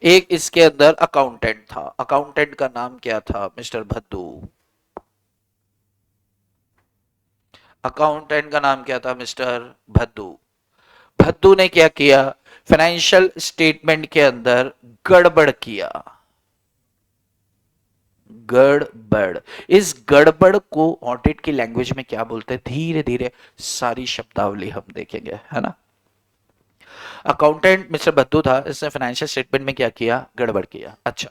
एक इसके अंदर अकाउंटेंट था, अकाउंटेंट का नाम क्या था? मिस्टर भद्दू। अकाउंटेंट का नाम क्या था? मिस्टर भद्दू। भद्दू ने क्या किया? फाइनेंशियल स्टेटमेंट के अंदर गड़बड़ किया। गड़बड़, इस गड़बड़ को ऑडिट की लैंग्वेज में क्या बोलते हैं? धीरे धीरे सारी शब्दावली हम देखेंगे, है ना। अकाउंटेंट मिस्टर भद्दू था, इसने फाइनेंशियल स्टेटमेंट में क्या किया? गड़बड़ किया। अच्छा,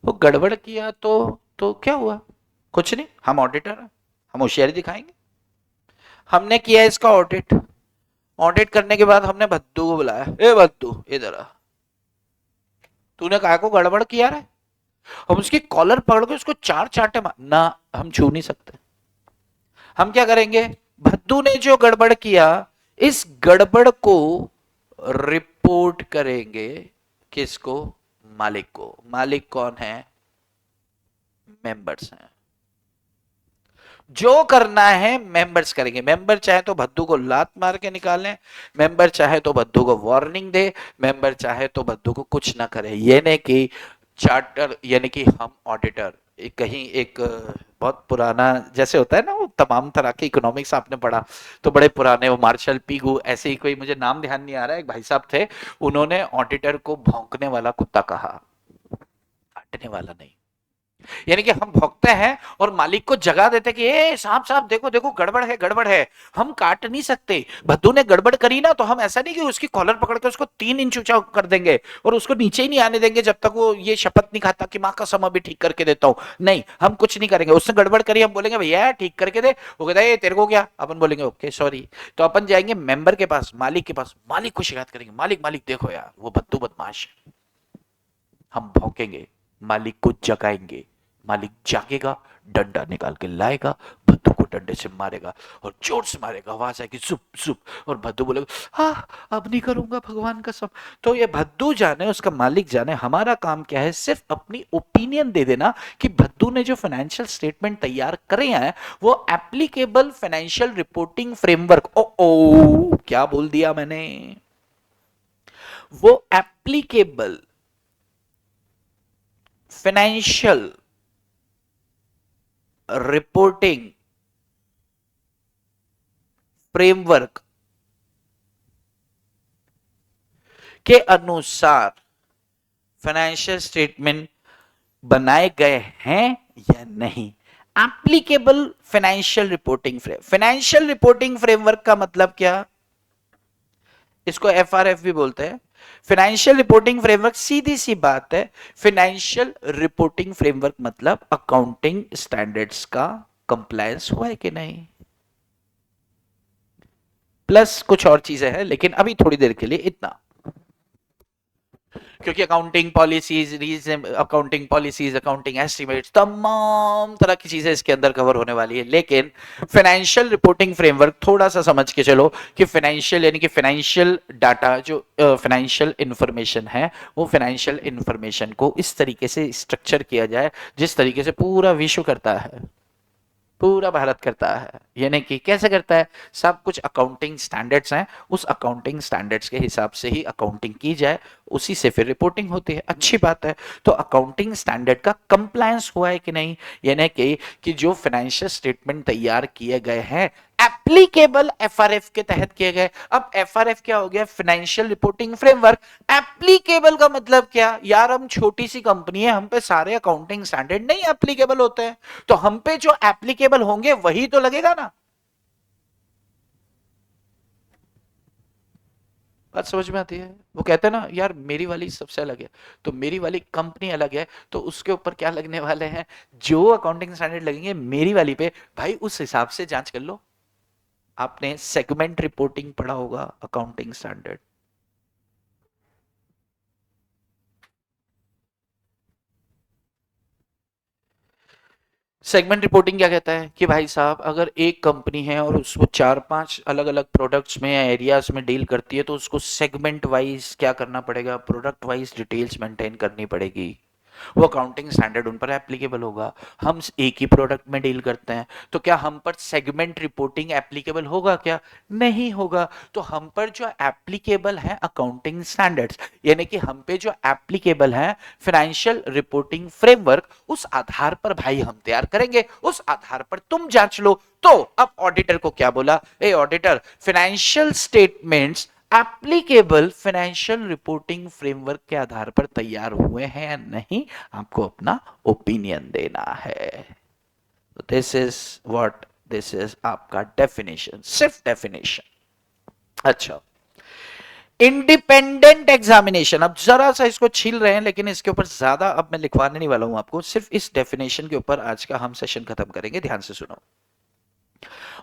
वो गड़बड़ किया तो क्या हुआ? कुछ नहीं, हम ऑडिटर हैं, हम होशियारी दिखाएंगे। हमने किया इसका ऑडिट, ऑडिट करने के बाद हमने भद्दू को बुलाया, ए भद्दू इधर आ, तूने कहा को गड़बड़ किया रे। हम उसकी कॉलर पकड़ के उसको चार चांटे ना, हम छू नहीं सकते। हम क्या करेंगे? भद्दू ने जो गड़बड़ किया, इस गड़बड़ को रिपोर्ट करेंगे। किसको? मालिक को। मालिक कौन है? मेंबर्स हैं। जो करना है मेंबर्स करेंगे। मेंबर चाहे तो भद्दू को लात मार के निकालें, मेंबर चाहे तो भद्दू को वार्निंग दे, मेंबर चाहे तो भद्दू को कुछ ना करे। ये नहीं कि चार्टर, यानी कि हम ऑडिटर कहीं एक बहुत पुराना जैसे होता है ना, वो तमाम तरह के इकोनॉमिक्स आपने पढ़ा तो बड़े पुराने, वो मार्शल पीगू ऐसे ही कोई, मुझे नाम ध्यान नहीं आ रहा है, एक भाई साहब थे, उन्होंने ऑडिटर को भौंकने वाला कुत्ता कहा, काटने वाला नहीं। यानी कि हम भौंकते हैं और मालिक को जगा देते कि ए साहब साहब देखो देखो गड़बड़ है गड़बड़ है। हम काट नहीं सकते। भद्दू ने गड़बड़ करी ना, तो हम ऐसा नहीं कि उसकी कॉलर पकड़ के उसको 3 इंच ऊंचा कर देंगे और उसको नीचे ही नहीं आने देंगे जब तक वो ये शपथ नहीं खाता कि माँ कसम अभी ठीक करके देता हूं। नहीं, हम कुछ नहीं करेंगे। उसने गड़बड़ करी, हम बोलेंगे भैया ठीक करके दे, वो कहता है तेरे को क्या, अपन बोलेंगे ओके सॉरी। तो अपन जाएंगे मेंबर के पास, मालिक के पास, मालिक को शिकायत करेंगे, मालिक मालिक देखो यार वो भद्दू बदमाश है। हम भौंकेंगे, मालिक को जगाएंगे, मालिक जागेगा, डंडा निकाल के लाएगा, भद्दू को डंडे से मारेगा और जोर से मारेगा, आवाज आएगी जुप जुप, और भद्दू बोलेगा हाँ अब नहीं करूंगा भगवान कसम। तो ये भद्दू जाने, उसका मालिक जाने, हमारा काम क्या है? सिर्फ अपनी ओपिनियन दे देना कि भद्दू ने जो फाइनेंशियल स्टेटमेंट तैयार करे हैं वो एप्लीकेबल फाइनेंशियल रिपोर्टिंग फ्रेमवर्क, ओ क्या बोल दिया मैंने, वो एप्लीकेबल फाइनेंशियल रिपोर्टिंग फ्रेमवर्क के अनुसार फाइनेंशियल स्टेटमेंट बनाए गए हैं या नहीं। Applicable financial reporting framework, financial reporting framework का मतलब क्या, इसको एफआरएफ भी बोलते हैं। फाइनेंशियल रिपोर्टिंग फ्रेमवर्क सीधी सी बात है, फाइनेंशियल रिपोर्टिंग फ्रेमवर्क मतलब अकाउंटिंग स्टैंडर्ड्स का कंप्लायंस हुआ है कि नहीं, प्लस कुछ और चीजें हैं, लेकिन अभी थोड़ी देर के लिए इतना, क्योंकि अकाउंटिंग पॉलिसीज, अकाउंटिंग एस्टिमेट्स, तमाम तरह की चीजें इसके अंदर कवर होने वाली है। लेकिन फाइनेंशियल रिपोर्टिंग फ्रेमवर्क थोड़ा सा समझ के चलो कि फाइनेंशियल यानी कि फाइनेंशियल डाटा, जो फाइनेंशियल इंफॉर्मेशन है, वो फाइनेंशियल इंफॉर्मेशन को इस तरीके से स्ट्रक्चर किया जाए जिस तरीके से पूरा विश्व करता है, पूरा भारत करता है। यानी कि कैसे करता है, सब कुछ अकाउंटिंग स्टैंडर्ड्स हैं, उस अकाउंटिंग स्टैंडर्ड्स के हिसाब से ही अकाउंटिंग की जाए, उसी से फिर रिपोर्टिंग होती है। अच्छी बात है। तो अकाउंटिंग स्टैंडर्ड का कंप्लायंस हुआ है कि नहीं, यानी कि जो फाइनेंशियल स्टेटमेंट तैयार किए गए हैं एप्लीकेबल एफआरएफ के तहत किए गए। अब एफआरएफ क्या हो गया, फाइनेंशियल रिपोर्टिंग फ्रेमवर्क। एप्लीकेबल का मतलब क्या, यार हम छोटी सी कंपनी है, हम पे सारे अकाउंटिंग स्टैंडर्ड नहीं एप्लीकेबल होते हैं, तो हम पे जो एप्लीकेबल होंगे वही तो लगेगा ना। बात समझ में आती है। वो कहते हैं ना, यार मेरी वाली सबसे अलग है, तो मेरी वाली कंपनी अलग है, तो उसके ऊपर क्या लगने वाले हैं, जो अकाउंटिंग स्टैंडर्ड लगेंगे मेरी वाली पे, भाई उस हिसाब से जांच कर लो। आपने सेगमेंट रिपोर्टिंग पढ़ा होगा, अकाउंटिंग स्टैंडर्ड। सेगमेंट रिपोर्टिंग क्या कहता है कि भाई साहब, अगर एक कंपनी है और उसको 4-5 अलग अलग प्रोडक्ट्स में या एरियाज में डील करती है, तो उसको सेगमेंट वाइज क्या करना पड़ेगा, प्रोडक्ट वाइज डिटेल्स मेंटेन करनी पड़ेगी। वो अकाउंटिंग स्टैंडर्ड उन पर एप्लीकेबल होगा। हम एक ही प्रोडक्ट में डील करते हैं, तो क्या हम पर सेगमेंट रिपोर्टिंग एप्लीकेबल होगा क्या, नहीं होगा। तो हम पर जो एप्लीकेबल है अकाउंटिंग स्टैंडर्ड्स, यानी कि हम पे जो एप्लीकेबल है फाइनेंशियल रिपोर्टिंग फ्रेमवर्क, उस आधार पर भाई हम तैयार करेंगे, उस आधार पर तुम जांच लो। तो अब ऑडिटर को क्या बोला, a auditor, financial statements applicable financial reporting framework के आधार पर तैयार हुए हैं या नहीं, आपको अपना ओपिनियन देना है। This is what, this is आपका डेफिनेशन, सिर्फ डेफिनेशन। अच्छा, इंडिपेंडेंट एग्जामिनेशन, अब जरा सा इसको छील रहे हैं, लेकिन इसके ऊपर ज्यादा अब मैं लिखवाने नहीं वाला हूं आपको, सिर्फ इस डेफिनेशन के ऊपर आज का हम सेशन खत्म करेंगे। ध्यान से सुनो।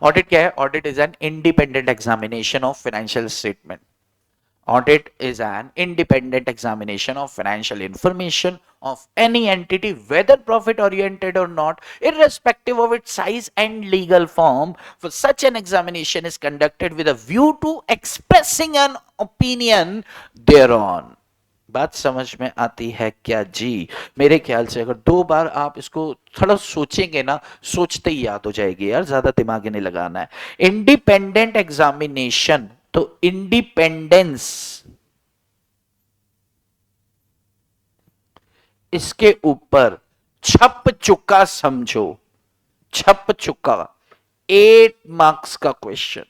ऑडिट क्या है, audit is an independent examination of financial statement. Audit is an independent examination of financial information of any entity, whether profit oriented or not, irrespective of its size and legal form. For such an examination is conducted with a view to expressing an opinion thereon. बात समझ में आती है क्या जी? मेरे ख्याल से अगर 2 बार आप इसको थोड़ा सोचेंगे ना, सोचते ही याद हो जाएगी यार, ज्यादा दिमाग नहीं लगाना है। इंडिपेंडेंट एग्जामिनेशन, तो इंडिपेंडेंस, इसके ऊपर छप चुका समझो, छप चुका 8 मार्क्स का क्वेश्चन,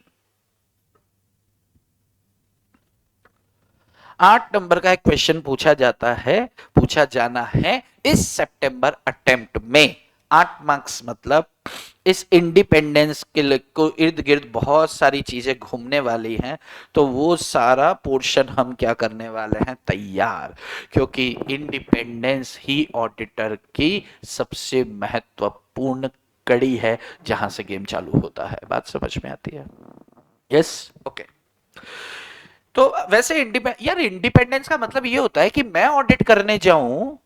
8 नंबर का एक क्वेश्चन पूछा जाता है, पूछा जाना है इस सितंबर अटेम्प्ट में। 8 मार्क्स मतलब इस इंडिपेंडेंस के को इर्द गिर्द बहुत सारी चीजें घूमने वाली हैं, तो वो सारा पोर्शन हम क्या करने वाले हैं, तैयार। क्योंकि इंडिपेंडेंस ही ऑडिटर की सबसे महत्वपूर्ण कड़ी है जहां से गेम चालू होता है। बात समझ में आती है? Yes, okay. तो वैसे यार इंडिपेंडेंस का मतलब ये होता है कि मैं ऑडिट करने जाऊं,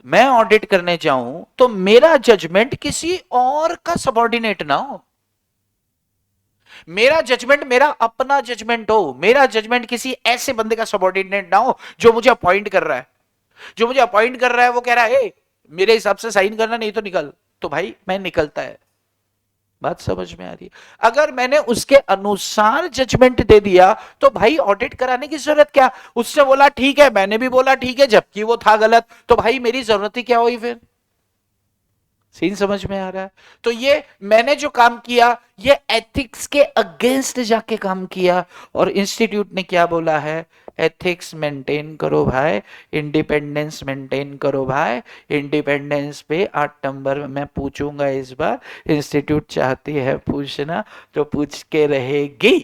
मैं ऑडिट करने जाऊं तो मेरा जजमेंट किसी और का सबॉर्डिनेट ना हो, मेरा जजमेंट मेरा अपना जजमेंट हो, मेरा जजमेंट किसी ऐसे बंदे का सबॉर्डिनेट ना हो जो मुझे अपॉइंट कर रहा है, जो मुझे अपॉइंट कर रहा है वो कह रहा है मेरे हिसाब से साइन करना, नहीं तो निकल, तो भाई मैं निकलता है। बात समझ में आ रही है? अगर मैंने उसके अनुसार जजमेंट दे दिया तो भाई ऑडिट कराने की जरूरत क्या, उसने बोला ठीक है, मैंने भी बोला ठीक है, जबकि वो था गलत, तो भाई मेरी जरूरत ही क्या हुई फिर? सीन समझ में आ रहा है? तो ये मैंने जो काम किया ये एथिक्स के अगेंस्ट जाके काम किया, और इंस्टीट्यूट ने क्या बोला है, एथिक्स मेंटेन करो भाई, इंडिपेंडेंस मेंटेन करो भाई। इंडिपेंडेंस पे 8 नंबर में मैं पूछूंगा इस बार, इंस्टीट्यूट चाहती है पूछना तो पूछ के रहेगी,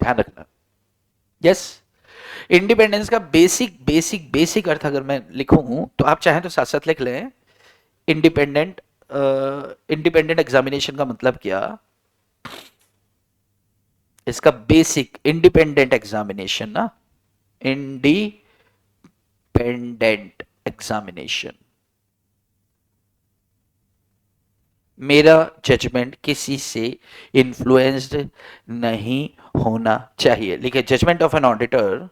ध्यान रखना। यस, इंडिपेंडेंस का बेसिक बेसिक बेसिक अर्थ अगर मैं लिखूं तो आप चाहें तो साथ साथ लिख लें। इंडिपेंडेंट इंडिपेंडेंट एग्जामिनेशन का मतलब क्या, इसका बेसिक इंडिपेंडेंट एग्जामिनेशन ना, इंडिपेंडेंट एग्जामिनेशन, मेरा जजमेंट किसी से इन्फ्लुएंस्ड नहीं होना चाहिए। लिखे, judgment of an auditor,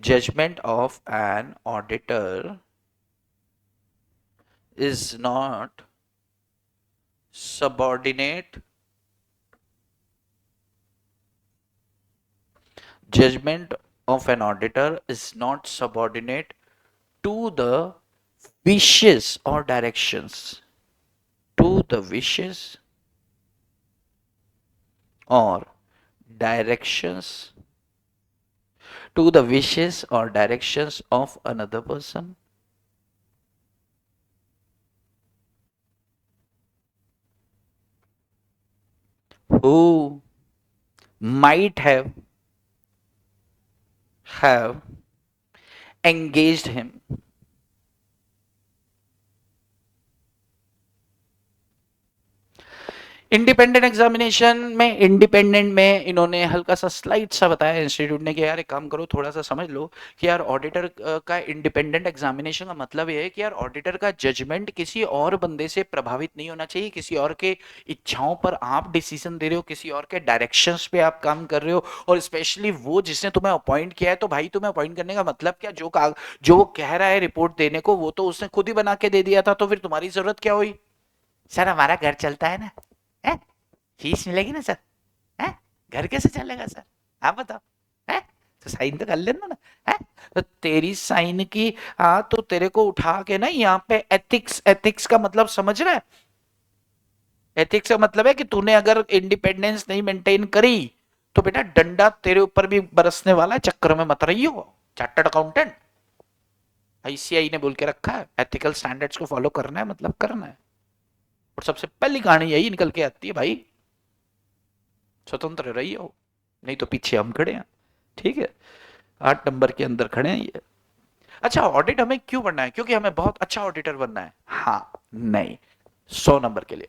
judgment of an auditor is not subordinate, judgment of an auditor is not subordinate to the wishes or directions, to the wishes or directions, to the wishes or directions of another person who might have engaged him. Independent examination में, independent में इन्होंने हल्का सा slide सा बताया institute ने कि यार एक काम करो, थोड़ा सा समझ लो कि यार ऑडिटर का इंडिपेंडेंट एग्जामिनेशन का मतलब ये है कि यार ऑडिटर का जजमेंट किसी और बंदे से प्रभावित नहीं होना चाहिए, किसी और के इच्छाओं पर आप डिसीजन दे रहे हो, किसी और के डायरेक्शंस पे आप काम कर रहे हो, और स्पेशली वो जिसने तुम्हें अपॉइंट किया है, तो भाई तुम्हें अपॉइंट करने का मतलब क्या, जो वो कह रहा है रिपोर्ट देने को वो तो उसने खुद ही बना के दे दिया था, तो फिर तुम्हारी जरूरत क्या हुई? सर हमारा घर चलता है ना, है? फीस मिलेगी ना सर, है? घर कैसे चलेगा सर, आप बताओ, है? तो साइन तो कर लेना ना, है? तो तेरी साइन की, हाँ तो तेरे को उठा के ना यहाँ पे एथिक्स, एथिक्स का मतलब समझ रहा है? एथिक्स का मतलब है कि तूने अगर इंडिपेंडेंस नहीं मेंटेन करी तो बेटा डंडा तेरे ऊपर भी बरसने वाला है, चक्कर में मत रही हो। चार्टर्ड अकाउंटेंट आईसीआई ने बोल के रखा है, एथिकल स्टैंडर्ड्स को फॉलो करना है, मतलब करना है। और सबसे पहली कहानी यही निकल के आती है भाई, स्वतंत्र रही हो, नहीं तो पीछे हम खड़े हैं, ठीक है? 8 नंबर के अंदर खड़े हैं ये। अच्छा, ऑडिट हमें क्यों बनना है? क्योंकि हमें बहुत अच्छा ऑडिटर बनना है? हाँ, नहीं, 100 नंबर के लिए।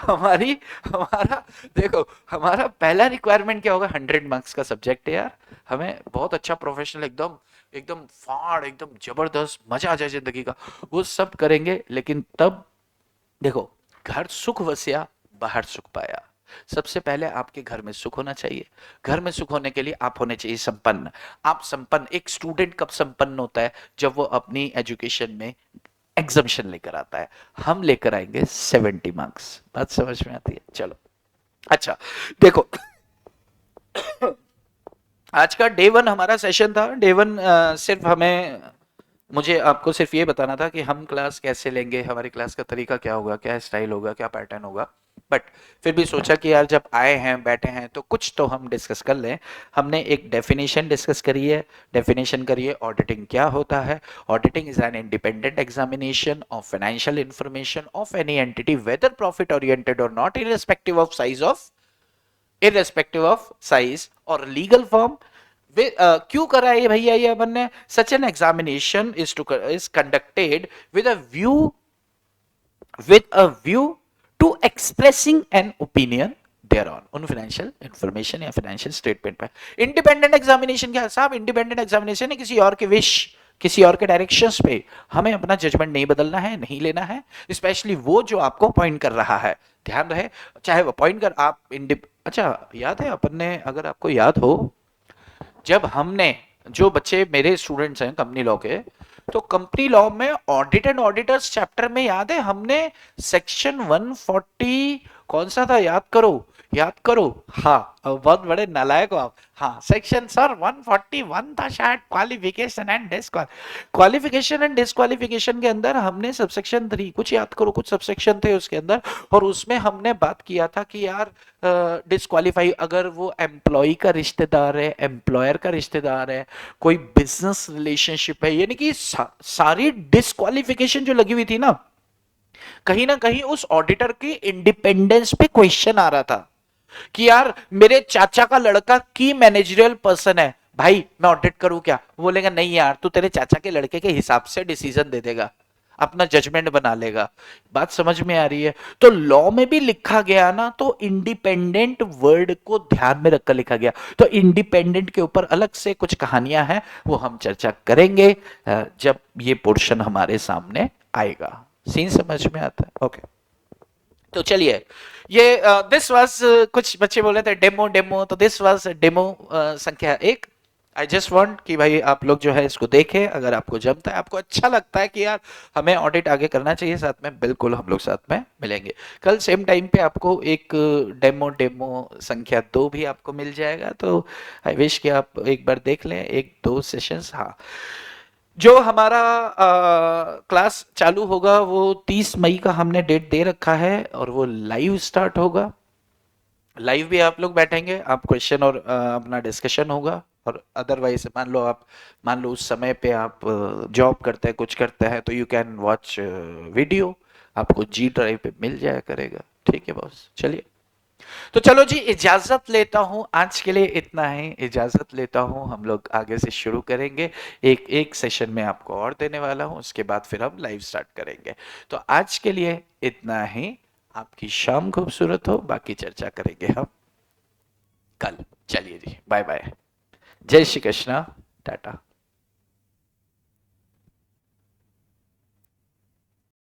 हमारी हमारा देखो, हमारा पहला रिक्वायरमेंट क्या होगा? 100 मार्क्स का सब्जेक्ट है यार, हमें बहुत अच्छा प्रोफेशनल, एकदम एकदम फाड़, एकदम जबरदस्त मजा आ जाए जिंदगी का, वो सब करेंगे। लेकिन तब देखो, घर सुख वसिया बाहर सुख पाया। सबसे पहले आपके घर में सुख होना चाहिए। घर में सुख होने के लिए आप होने चाहिए संपन्न। आप संपन्न, एक स्टूडेंट कब संपन्न होता है? जब वो अपनी एजुकेशन में एग्जामिशन लेकर आता है। हम लेकर आएंगे 70 मार्क्स। बात समझ में आती है? चलो, अच्छा देखो, आज का डे 1 हमारा सेशन था। डे 1 सिर्फ हमें, मुझे आपको सिर्फ ये बताना था कि हम क्लास कैसे लेंगे, हमारी क्लास का तरीका क्या होगा, क्या स्टाइल होगा, क्या पैटर्न होगा। बट फिर भी सोचा कि यार जब आए हैं, बैठे हैं, तो कुछ तो हम डिस्कस कर लें। हमने एक डेफिनेशन डिस्कस करी है। डेफिनेशन करिए, ऑडिटिंग क्या होता है? Auditing is an independent examination of financial information of any entity, whether profit oriented और नॉट, इररेस्पेक्टिव ऑफ साइज और लीगल फॉर्म। क्यों करा है भैया ये अपन ने? Such an examination is conducted with a view, to expressing an opinion thereon, उन फाइनेंशियल इंफॉर्मेशन या फाइनेंशियल स्टेटमेंट पे। इंडिपेंडेंट एग्जामिनेशन क्या साहब? इंडिपेंडेंट एग्जामिनेशन है किसी और के विश, किसी और के डायरेक्शंस पे हमें अपना जजमेंट नहीं बदलना है, नहीं लेना है। स्पेशली वो जो आपको अपॉइंट कर रहा है, ध्यान रहे, चाहे वो अपॉइंट कर आप अच्छा याद है अपन ने, अगर आपको याद हो, जब हमने, जो बच्चे मेरे स्टूडेंट्स हैं कंपनी लॉ के, तो कंपनी लॉ में ऑडिट एंड ऑडिटर्स चैप्टर में याद है हमने सेक्शन 140 कौन सा था याद करो, याद करो। हाँ, बहुत बड़े नालायक हो आप। हाँ, सेक्शन सर 141 था शायद, qualification and qualification and disqualification के अंदर हमने सबसेक्शन 3 कुछ याद करो, कुछ सबसेक्शन थे उसके अंदर, और उसमें हमने बात किया था कि यार डिस्क्वालीफाई अगर वो एम्प्लॉय का रिश्तेदार है, एम्प्लॉयर का रिश्तेदार है, कोई बिजनेस रिलेशनशिप है, यानी कि सारी डिस्क्वालिफिकेशन जो लगी हुई थी ना कहीं उस ऑडिटर की इंडिपेंडेंस पे क्वेश्चन आ रहा था कि यार मेरे चाचा का लड़का की मैनेजरियल पर्सन है, भाई मैं ऑडिट करूं क्या? वो बोलेगा नहीं यार, तू तेरे चाचा के लड़के के हिसाब से डिसीजन दे देगा, अपना जजमेंट बना लेगा। बात समझ में आ रही है? तो लॉ में भी लिखा गया ना, तो इंडिपेंडेंट वर्ड को ध्यान में रखकर लिखा गया। तो इंडिपेंडेंट के ऊपर अलग से कुछ कहानियां हैं, वो हम चर्चा करेंगे जब ये पोर्शन हमारे सामने आएगा। सीन समझ में आता है? ओके। तो चलिए, ये दिस वाज, कुछ बच्चे बोले थे डेमो डेमो, तो दिस वाज डेमो संख्या 1। आई जस्ट वांट कि भाई आप लोग जो है इसको देखें, अगर आपको जमता है, आपको अच्छा लगता है कि यार हमें ऑडिट आगे करना चाहिए साथ में, बिल्कुल हम लोग साथ में मिलेंगे। कल सेम टाइम पे आपको एक डेमो डेमो संख्या 2 भी आपको मिल जाएगा, तो आई विश कि आप एक बार देख लें, एक दो सेशंस। हाँ, जो हमारा क्लास चालू होगा वो 30 मई का हमने डेट दे रखा है, और वो लाइव स्टार्ट होगा। लाइव भी आप लोग बैठेंगे, आप क्वेश्चन और अपना डिस्कशन होगा। और अदरवाइज मान लो उस समय पे आप जॉब करते हैं, कुछ करते हैं, तो यू कैन वॉच वीडियो, आपको जी ड्राइव पे मिल जाया करेगा। ठीक है बॉस, चलिए। तो चलो जी, इजाजत लेता हूं, आज के लिए इतना ही, इजाजत लेता हूं। हम लोग आगे से शुरू करेंगे, एक एक सेशन में आपको और देने वाला हूं, उसके बाद फिर हम लाइव स्टार्ट करेंगे। तो आज के लिए इतना ही, आपकी शाम खूबसूरत हो, बाकी चर्चा करेंगे हम कल। चलिए जी, बाय बाय, जय श्री कृष्णा, टाटा।